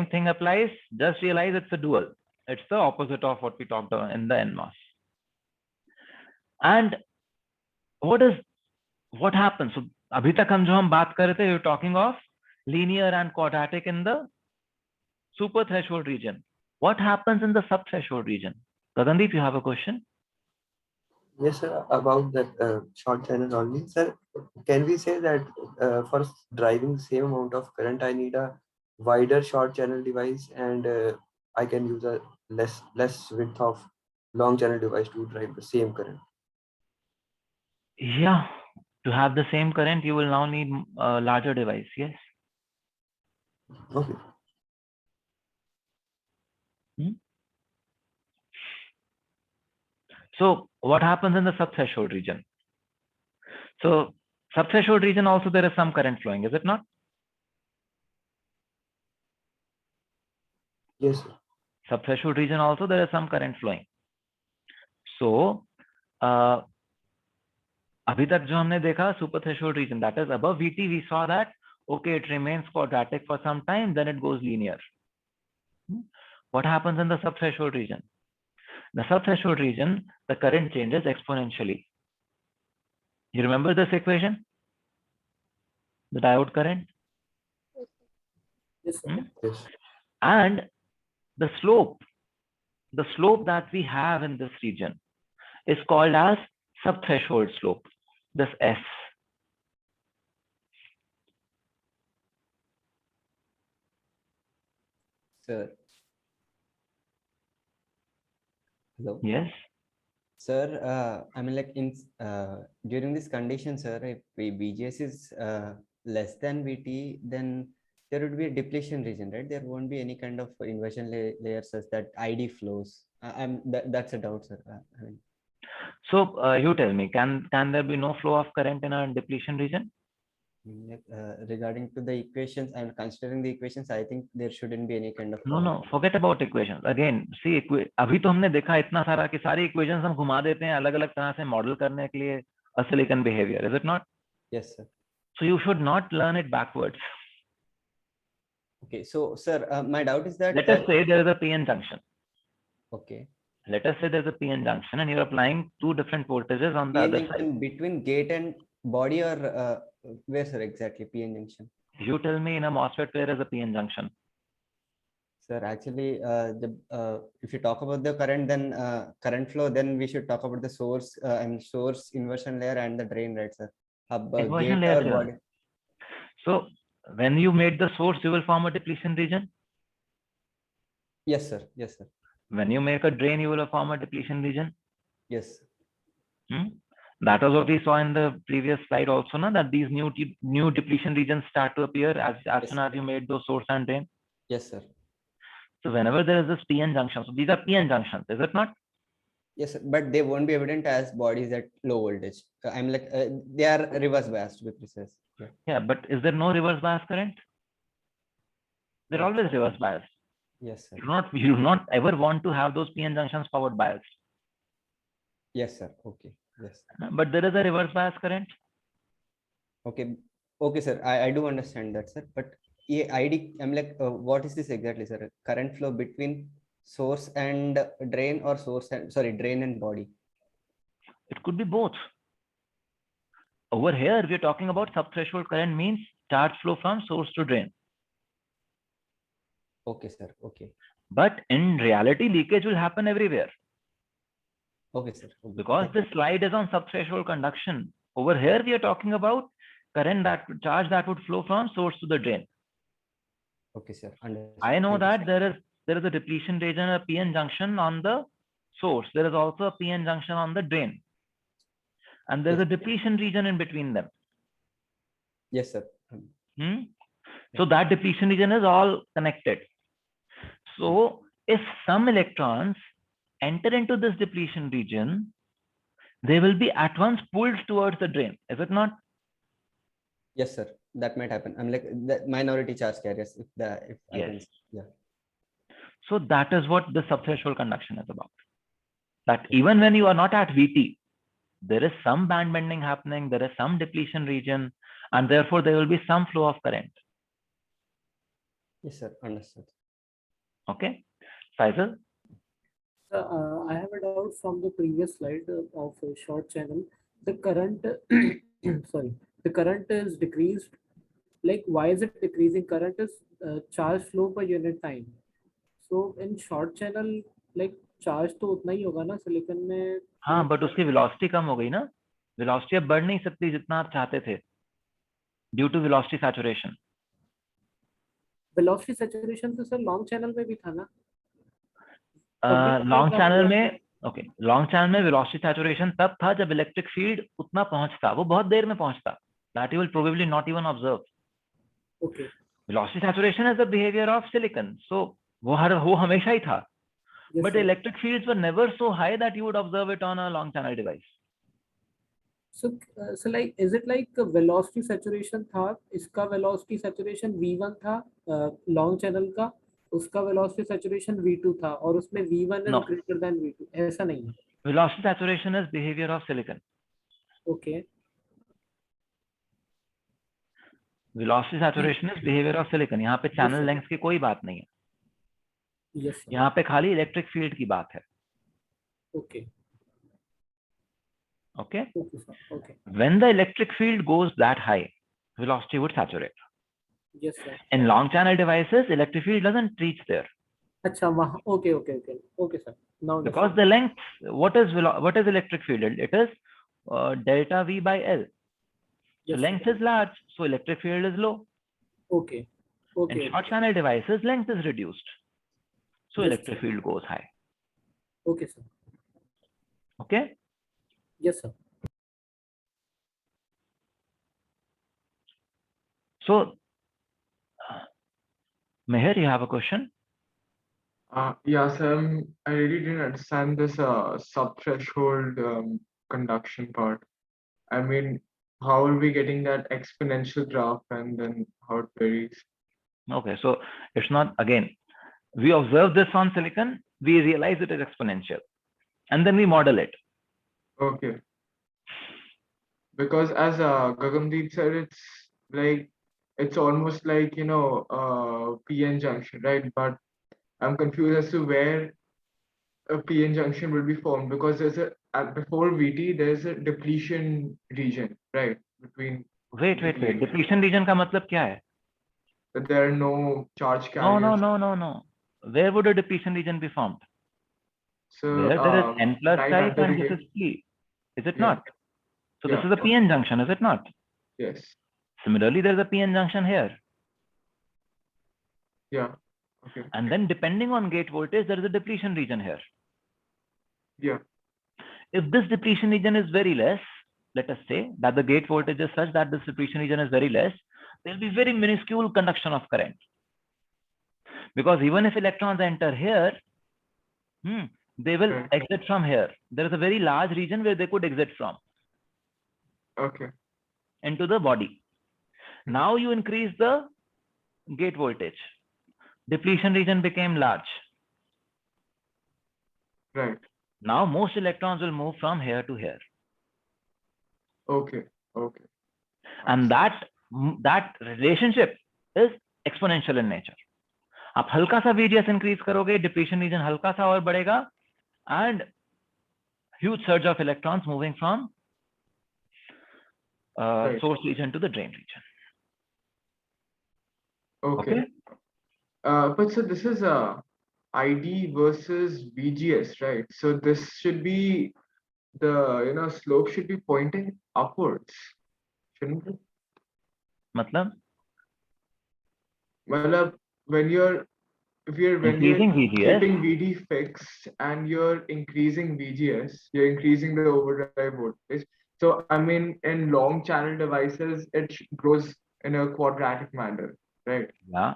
thing applies. Just realize it's a dual. It's the opposite of what we talked about in the NMOS. And what happens? So अभी तक हम जो हम बात कर रहे थे, you're talking of linear and quadratic in the super threshold region. What happens in the sub threshold region? Gagandeep, you have a question? Yes, sir. About that short channel only, sir. Can we say that for driving same amount of current, I need a wider short channel device, and I can use a less width of long channel device to drive the same current? Yeah. To have the same current, you will now need a larger device. Yes. Okay. So what happens in the subthreshold region? So subthreshold region also there is some current flowing, is it not? Yes, sir. Subthreshold region also there is some current flowing. So अभी तक जो हमने देखा super threshold region, that is above VT, we saw that okay, it remains quadratic for some time, then it goes linear. What happens in the subthreshold region? The subthreshold region, the current changes exponentially. You remember this equation? The diode current? Yes, sir. Yes. And the slope that we have in this region is called as subthreshold slope, this S. Sir. Hello. Yes. Sir, I mean, like during this condition, sir, if VGS is less than VT, then there would be a depletion region, right? There won't be any kind of inversion layer such that ID flows. That's a doubt, sir. I mean. So you tell me, can there be no flow of current in a depletion region? Regarding to the equations and considering the equations, I think there shouldn't be any kind of. No, forget about equations. Again, see, अभी तो हमने देखा इतना सारा कि सारी equations हम घुमा देते हैं अलग-अलग तरह से मॉडल करने के लिए a silicon behavior, is it not? Yes, sir. So you should not learn it backwards. Okay, so sir, my doubt is that. Let us say there is a PN junction. Okay. Let us say there's a PN junction and you're applying two different voltages on the PN other junction side. Between gate and body, or where, sir, exactly PN junction? You tell me in a MOSFET where is a PN junction? Sir, actually, if you talk about the current, then current flow, then we should talk about the source and source inversion layer and the drain, right, sir? Inversion Gate layer, or sir. body. So when you made the source, you will form a depletion region. Yes, sir. Yes, sir. When you make a drain, you will form a depletion region. Yes. That was what we saw in the previous slide also, na, that these new depletion regions start to appear as soon as you made those source and drain. Yes, sir. So whenever there is this PN junction, so these are PN junctions, is it not? Yes, sir. But they won't be evident as bodies at low voltage. I'm like, they are reverse biased, to be precise. Yeah, but is there no reverse bias current? They're always reverse biased. Yes, sir. You do not ever want to have those PN junctions forward biased. Yes, sir. Okay. Yes. But there is a reverse bias current. Okay. Okay, sir. I do understand that, sir. But I'm like, what is this exactly, sir? Current flow between source and drain, or drain and body? It could be both. Over here, we're talking about subthreshold current, means charge flow from source to drain. Okay, sir. Okay. But in reality, leakage will happen everywhere. Okay, sir. Okay. Because this slide is on subthreshold conduction. Over here, we are talking about current charge that would flow from source to the drain. Okay, sir. Understood. I know that there is a depletion region, a PN junction on the source. There is also a PN junction on the drain. And there's a depletion region in between them. Yes, sir. So that depletion region is all connected. So if some electrons enter into this depletion region, they will be at once pulled towards the drain, is it not? Yes, sir. That might happen. I'm like the minority charge carriers. So that is what the subthreshold conduction is about. That even when you are not at VT, there is some band bending happening, there is some depletion region, and therefore there will be some flow of current. Yes, sir. Understood. Okay. Faisal? I have a doubt from the previous slide of a short channel. The current, the current is decreased. Like, why is it decreasing? Current is charge flow per unit time. So in short channel, like charge तो उतना ही होगा ना silicon में. हाँ, but उसकी velocity कम हो गई ना. Velocity अब बढ़ नहीं सकती जितना आप चाहते थे. Due to velocity saturation. Velocity saturation तो सर long channel में भी था ना. लॉन्ग चैनल में लॉन्ग चैनल में वेलोसिटी सैचुरेशन तब था जब इलेक्ट्रिक फील्ड उतना पहुंचता, वो बहुत देर में पहुंचता, that you will probably not even observe. Okay. Velocity saturation is the behaviour of silicon, so वो हमेशा ही था. but the electric fields were never so high that you would observe it on a long channel device. So like, is it like velocity saturation था, इसका velocity saturation V1 था, long channel का, उसका velocity saturation V2 था, और उसमें V1 is greater than V2, ऐसा नहीं है? Velocity saturation is behavior of silicon. Okay. Velocity saturation is behavior of silicon. यहाँ पे channel length की कोई बात नहीं है. Yes, sir. यहाँ पे खाली electric field की बात है. Okay. Okay. Okay, sir. Okay. When the electric field goes that high, velocity would saturate. Yes, sir. In long channel devices, electric field doesn't reach there. अच्छा वहाँ. Okay, sir. Now because the length, what is electric field? It is delta V by L. So yes, length is large, so electric field is low. Okay. In short channel devices, length is reduced, so Yes, electric sir. field goes high. Okay, sir. Okay. Yes, sir. So, Meher, you have a question? Yeah, sir. I really didn't understand this sub-threshold conduction part. I mean, how are we getting that exponential graph and then how it varies? Okay, so it's not, again, we observe this on silicon, we realize it is exponential, and then we model it. Okay. Because as Gagandeep said, it's like, it's almost like, you know, PN junction, right? But I'm confused as to where a PN junction will be formed, because there's before VT, there's a depletion region, right? Between Wait. Depletion region का मतलब क्या है? That there are no charge carriers. No. Where would a depletion region be formed? So where there is N plus right type at the and this is beginning. P. Is it Yeah. not? So this Yeah. is a PN junction, is it not? Yes. Similarly, there's a PN junction here. Yeah. Okay. And then depending on gate voltage, there is a depletion region here. Yeah. If this depletion region is very less, let us say that the gate voltage is such that this depletion region is very less, there will be very minuscule conduction of current. Because even if electrons enter here, they will exit from here. There is a very large region where they could exit from. Okay. Into the body. Now you increase the gate voltage. Depletion region became large. Right. Now most electrons will move from here to here. Okay. Okay. And that relationship is exponential in nature. आप हल्का सा VGS increase करोगे, depletion region हल्का सा और बढ़ेगा, and huge surge of electrons moving from source region to the drain region. Okay. But so this is ID versus VGS, right? So this should be the slope should be pointing upwards, shouldn't it? मतलब? Well, when you're Increasing VGS. keeping VD fixed and you're increasing VGS, you're increasing the overdrive voltage. So I mean, in long channel devices, it grows in a quadratic manner, right? Yeah.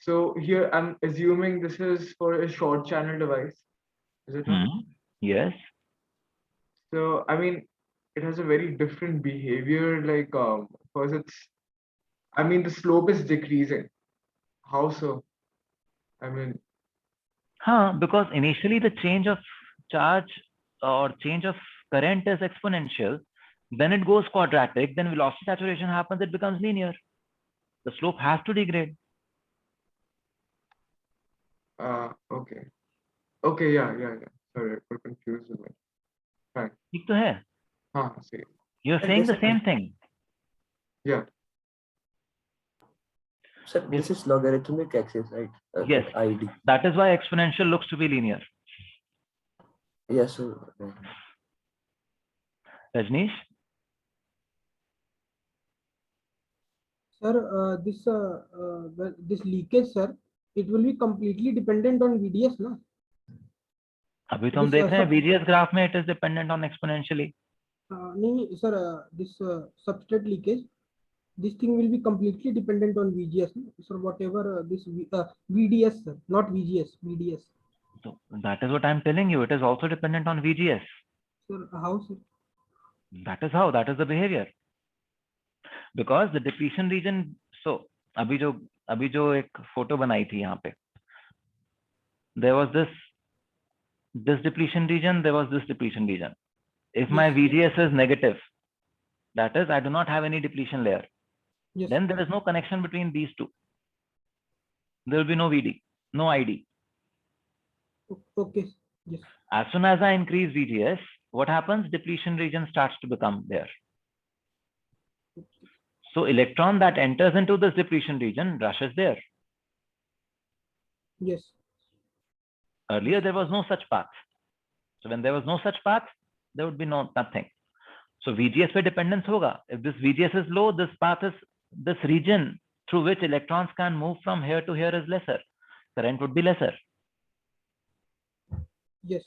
So here I'm assuming this is for a short channel device. Is it not? Yes. So I mean, it has a very different behavior. Like because the slope is decreasing. How so? I mean, because initially the change of charge or change of current is exponential, then it goes quadratic, then velocity saturation happens, it becomes linear. The slope has to degrade. Okay. Okay, yeah. Sorry, I got confused with it. Fine. ठीक तो है? See. You're saying the same thing. Yeah. So this is logarithmic axis, right? Yes. ID. That is why exponential looks to be linear. Yes. So, Rajneesh? Sir, this leakage, sir, it will be completely dependent on VDS, no? अभी तो हम देख रहे हैं VGS graph में it is dependent on exponentially. नहीं, sir, this substrate leakage, this thing will be completely dependent on VGS, no? Sir, whatever this VDS, sir, not VGS, VDS. So that is what I'm telling you. It is also dependent on VGS. Sir, how, sir? That is how. That is the behavior. Because the depletion region. So अभी जो एक photo बनाई थी यहाँ पे. There was this depletion region. There was this depletion region. If my VGS is negative, that is, I do not have any depletion layer. Yes. Then there is no connection between these two. There will be no VD, no ID. Okay. Yes. As soon as I increase VGS, what happens? Depletion region starts to become there. So electron that enters into this depletion region rushes there. Yes. Earlier, there was no such path. So when there was no such path, there would be nothing. So VGS पे dependence होगा. If this VGS is low, this region through which electrons can move from here to here is lesser. Current would be lesser. Yes.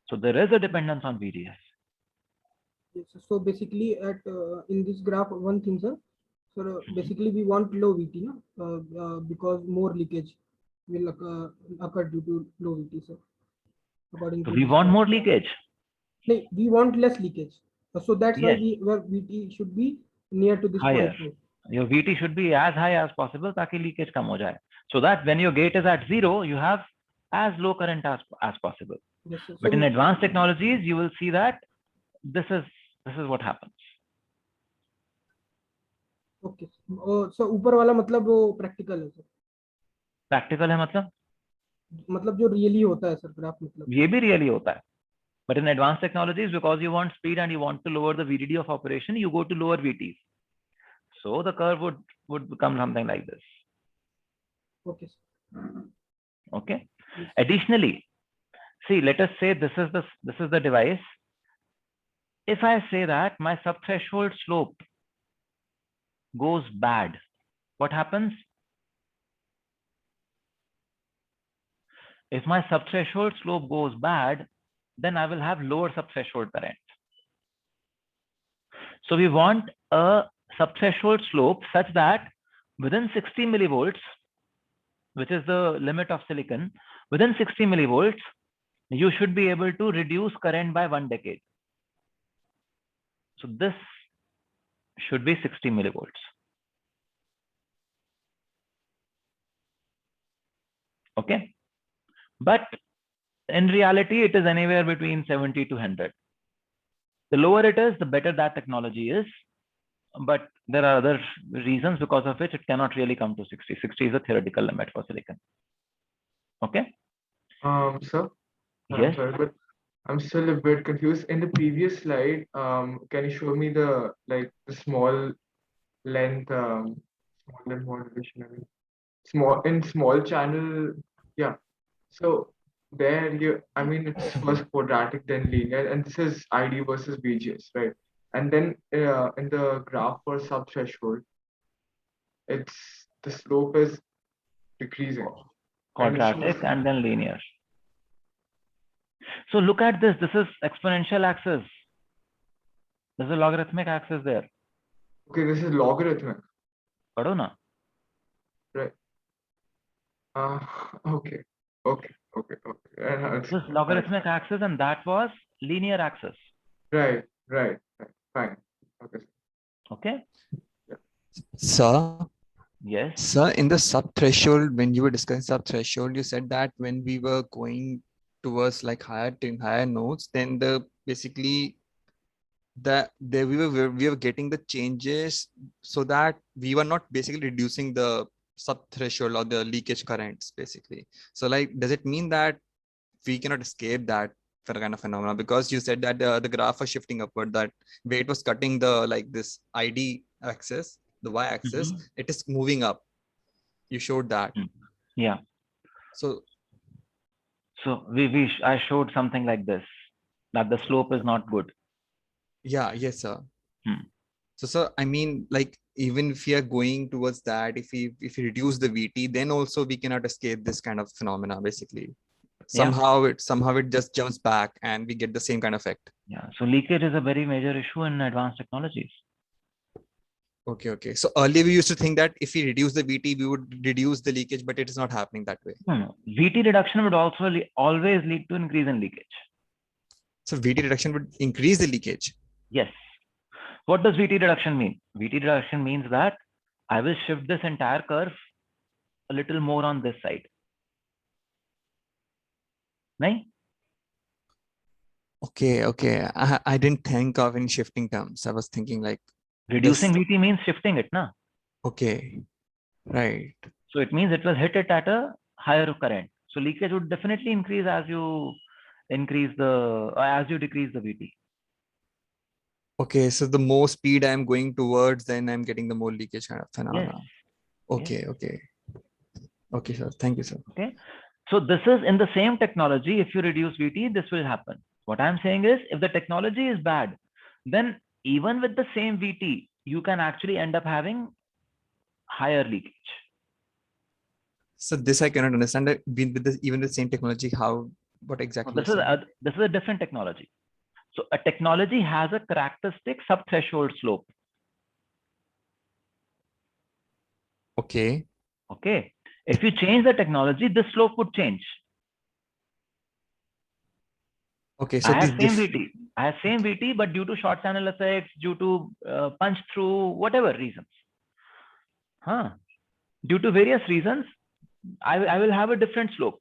So there is a dependence on VGS. Yes. So basically, at in this graph, one thing, sir. So basically, we want low VT, no? Because more leakage will occur due to low VT, sir. According So to we want more leakage. No, we want less leakage. So that's why Yes. where VT should be near to this Higher. point. Your VT should be as high as possible ताकि leakage कम हो जाए. So that when your gate is at 0, you have as low current as possible. Yes, sir. But So in advanced technologies, you will see that this is what happens. okay. So ऊपर वाला मतलब वो practical है, sir. Practical है मतलब जो really होता है, sir, graph मतलब. ये भी really होता है. But in advanced technologies, because you want speed and you want to lower the VDD of operation, you go to lower VTs. So the curve would become something like this. Okay. Okay. Additionally, see, let us say this is the device. If I say that my subthreshold slope goes bad, what happens? If my subthreshold slope goes bad, then I will have lower subthreshold current. So we want a subthreshold slope such that within 60 millivolts, which is the limit of silicon, within 60 millivolts, you should be able to reduce current by 1 decade. So this should be 60 millivolts. Okay. But in reality, it is anywhere between 70 to 100. The lower it is, the better that technology is. But there are other reasons because of which it cannot really come to 60. 60 is a theoretical limit for silicon. Okay. Sir, I'm Yes. sorry, but I'm still a bit confused. In the previous slide, can you show me the small length, small length modulation? I mean, small channel, yeah. So there it's first quadratic, then linear, and this is ID versus VGS, right? And then in the graph for subthreshold, the slope is decreasing. Quadratic and then linear. So look at this. This is exponential axis. There's a logarithmic axis there. Okay, this is logarithmic. Padho na? Right. Okay. This is logarithmic axis, and that was linear axis. Right. Fine. Okay. Sir. Yes. Sir, in the sub-threshold, when you were discussing sub-threshold, you said that when we were going towards like higher nodes, then we were getting the changes so that we were not basically reducing the sub-threshold or the leakage currents basically. So like, does it mean that we cannot escape that kind of phenomena? Because you said that the graph was shifting upward, that way it was cutting this ID axis, the y-axis, it is moving up. You showed that. Yeah. So I showed something like this, that the slope is not good. Yeah. Yes, sir. So sir, I mean, like, even if we are going towards that, if we reduce the VT, then also we cannot escape this kind of phenomena basically. Somehow it just jumps back and we get the same kind of effect. Yeah. So leakage is a very major issue in advanced technologies. Okay, okay. So earlier we used to think that if we reduce the VT, we would reduce the leakage, but it is not happening that way. No. VT reduction would also always lead to increase in leakage. So VT reduction would increase the leakage. Yes. What does VT reduction mean? VT reduction means that I will shift this entire curve a little more on this side. Right? Okay, okay. I didn't think of in shifting terms. I was thinking like Reducing this. VT means shifting it, na? Okay, right. So it means it will hit it at a higher current. So leakage would definitely increase as you decrease the VT. Okay, so the more speed I'm going towards, then I'm getting the more leakage kind of phenomena. Yes. Okay, Yes. okay. Okay, sir. Thank you, sir. Okay. So this is in the same technology. If you reduce VT, this will happen. What I'm saying is, if the technology is bad, then even with the same VT, you can actually end up having higher leakage. So this I cannot understand that even the same technology, what exactly This is a different technology. So a technology has a characteristic sub-threshold slope. Okay. Okay. If you change the technology, the slope would change. Okay, so I have same VT, but due to short channel effects, due to punch through, whatever reasons, due to various reasons, I will have a different slope.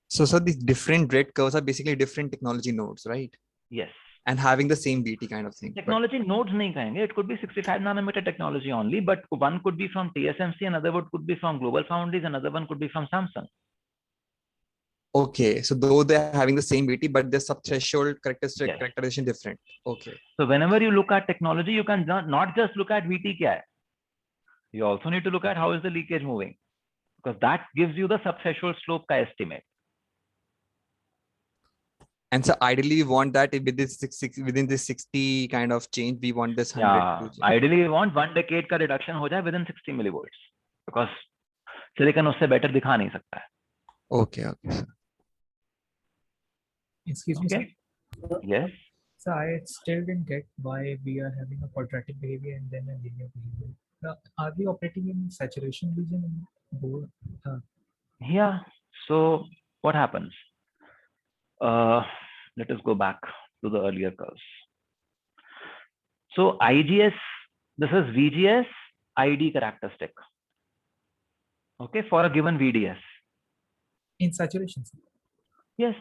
So these different red curves are basically different technology nodes, right? Yes. And having the same VT kind of thing. Technology nodes nahi kahenge. It could be 65 nanometer technology only, but one could be from TSMC, another one could be from Global Foundries, another one could be from Samsung. Okay, so though they're having the same VT, but the sub-threshold characterization different. Okay. So whenever you look at technology, you can not just look at VT kya hai. You also need to look at how is the leakage moving, because that gives you the sub-threshold slope ka estimate. And so ideally we want that within this 60 kind of change, we want this 100 Yeah, to change. ideally we want 1 decade ka reduction ho jaye within 60 millivolts, because silicon usse better dikha nahi sakta hai. Okay, okay, sir. Excuse me, Okay. sir. Yes. So I still didn't get why we are having a quadratic behavior and then a linear behavior. Are we operating in saturation region in both? Yeah. So what happens? Let us go back to the earlier curves. So IGS, this is VGS ID characteristic. Okay, for a given VDS. In saturation. Yes.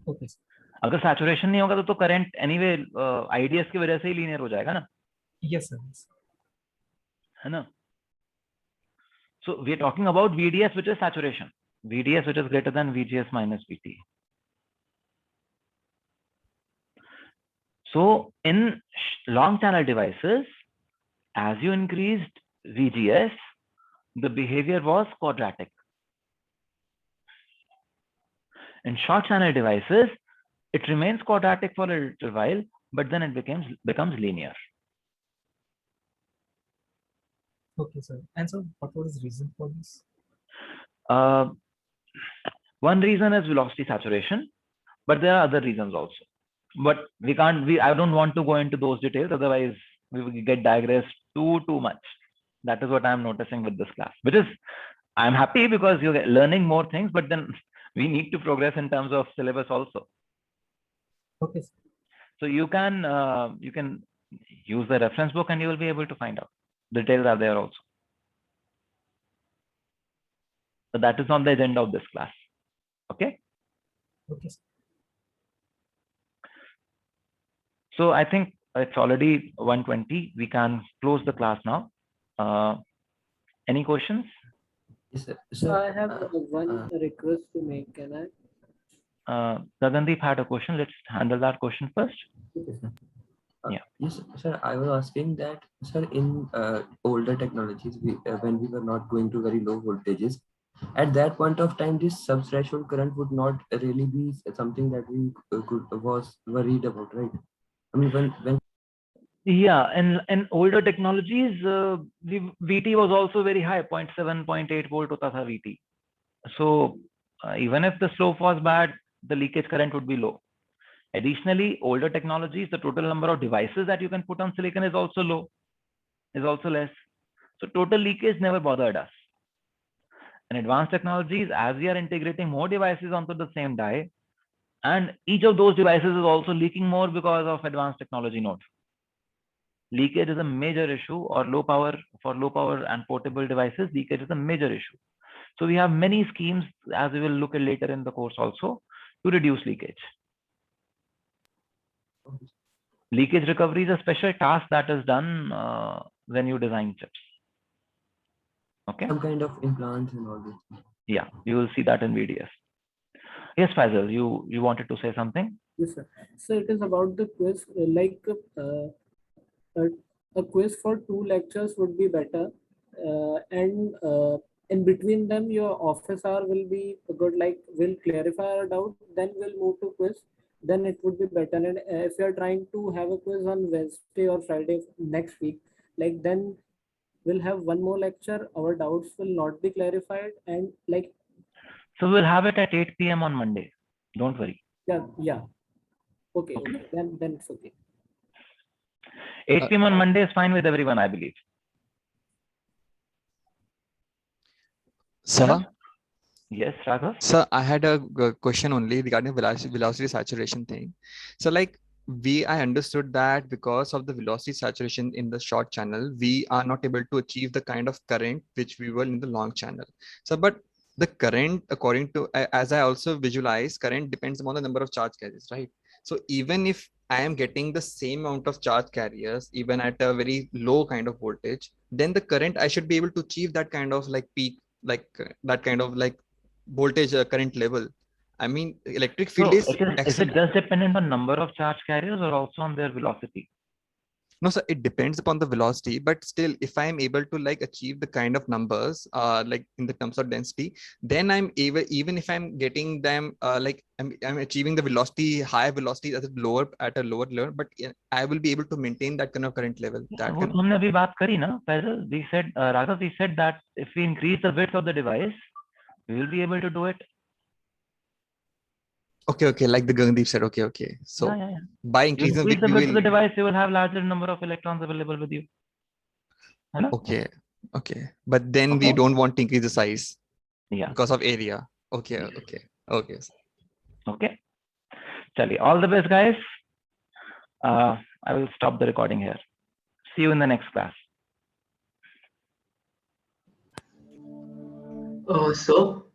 Okay. अगर saturation नहीं होगा तो current anyway IDS की वजह से ही linear हो जाएगा ना? Yes, sir. है ना? So we are talking about VDS, which is saturation. VDS, which is greater than VGS minus VT. So in long channel devices, as you increased VGS, the behavior was quadratic. In short channel devices, it remains quadratic for a little while, but then it becomes linear. Okay, sir. And so what was the reason for this? One reason is velocity saturation, but there are other reasons also. But I don't want to go into those details, otherwise we will get digressed too much. That is what I'm noticing with this class, which is, I'm happy because you're learning more things, but then we need to progress in terms of syllabus also. Okay. So you can use the reference book and you will be able to find out. Details are there also. So that is not the agenda of this class. Okay. Okay. So I think it's already 1:20. We can close the class now. Any questions? Yes, sir. I have one request to make. Can I? Gagandeep had a question. Let's handle that question first. Okay, sir. Yeah. Yes, sir. I was asking that, sir, in older technologies, when we were not going to very low voltages, at that point of time, this sub-threshold current would not really be something that we was worried about, right? I mean, when Yeah, in older technologies, the VT was also very high, 0.7, 0.8 volt hota tha VT. So even if the slope was bad, the leakage current would be low. Additionally, older technologies, the total number of devices that you can put on silicon is also low. is also less. So total leakage never bothered us. In advanced technologies, as we are integrating more devices onto the same die, and each of those devices is also leaking more because of advanced technology nodes. Leakage is a major issue, or low power and portable devices, leakage is a major issue. So we have many schemes, as we will look at later in the course also, to reduce leakage. Leakage recovery is a special task that is done when you design chips. Okay. Some kind of implants and all this. Yeah, you will see that in VDS. Yes, Faisal, you wanted to say something? Yes, sir. So it is about the quiz. A quiz for 2 lectures would be better, and in between them, your office hour will be good. Like we'll clarify our doubt, then we'll move to quiz. Then it would be better. And if you are trying to have a quiz on Wednesday or Friday next week, like then we'll have one more lecture. Our doubts will not be clarified, and like. So we'll have it at 8 p.m. on Monday. Don't worry. Yeah. Okay. Then it's okay. 8 p.m. on Monday is fine with everyone, I believe. Sir? Yes, Raghav? Sir, I had a question only regarding velocity saturation thing. So like I understood that because of the velocity saturation in the short channel, we are not able to achieve the kind of current which we were in the long channel. So, but the current, according to, as I also visualize, current depends upon the number of charge carriers, right? So even if I am getting the same amount of charge carriers, even at a very low kind of voltage, then the current, I should be able to achieve that kind of like peak, like that kind of like voltage current level. I mean, electric field So is is it just dependent on number of charge carriers or also on their velocity? No, sir, it depends upon the velocity, but still, if I am able to like achieve the kind of numbers, like in the terms of density, then I'm able, even if I'm getting them, like I'm achieving the velocity, higher velocity at a lower level, but I will be able to maintain that kind of current level. Yeah, वो तो हमने अभी बात करी ना, Faisal. We said, Raghav, we said that if we increase the width of the device, we will be able to do it. Okay, like the Gagandeep said, okay. So yeah. by increasing the width, we of the will. device, you will have larger number of electrons available with you. Hello? Okay. But then we don't want to increase the size. Yeah. Because of area. Okay. Okay. Chali, all the best, guys. I will stop the recording here. See you in the next class. So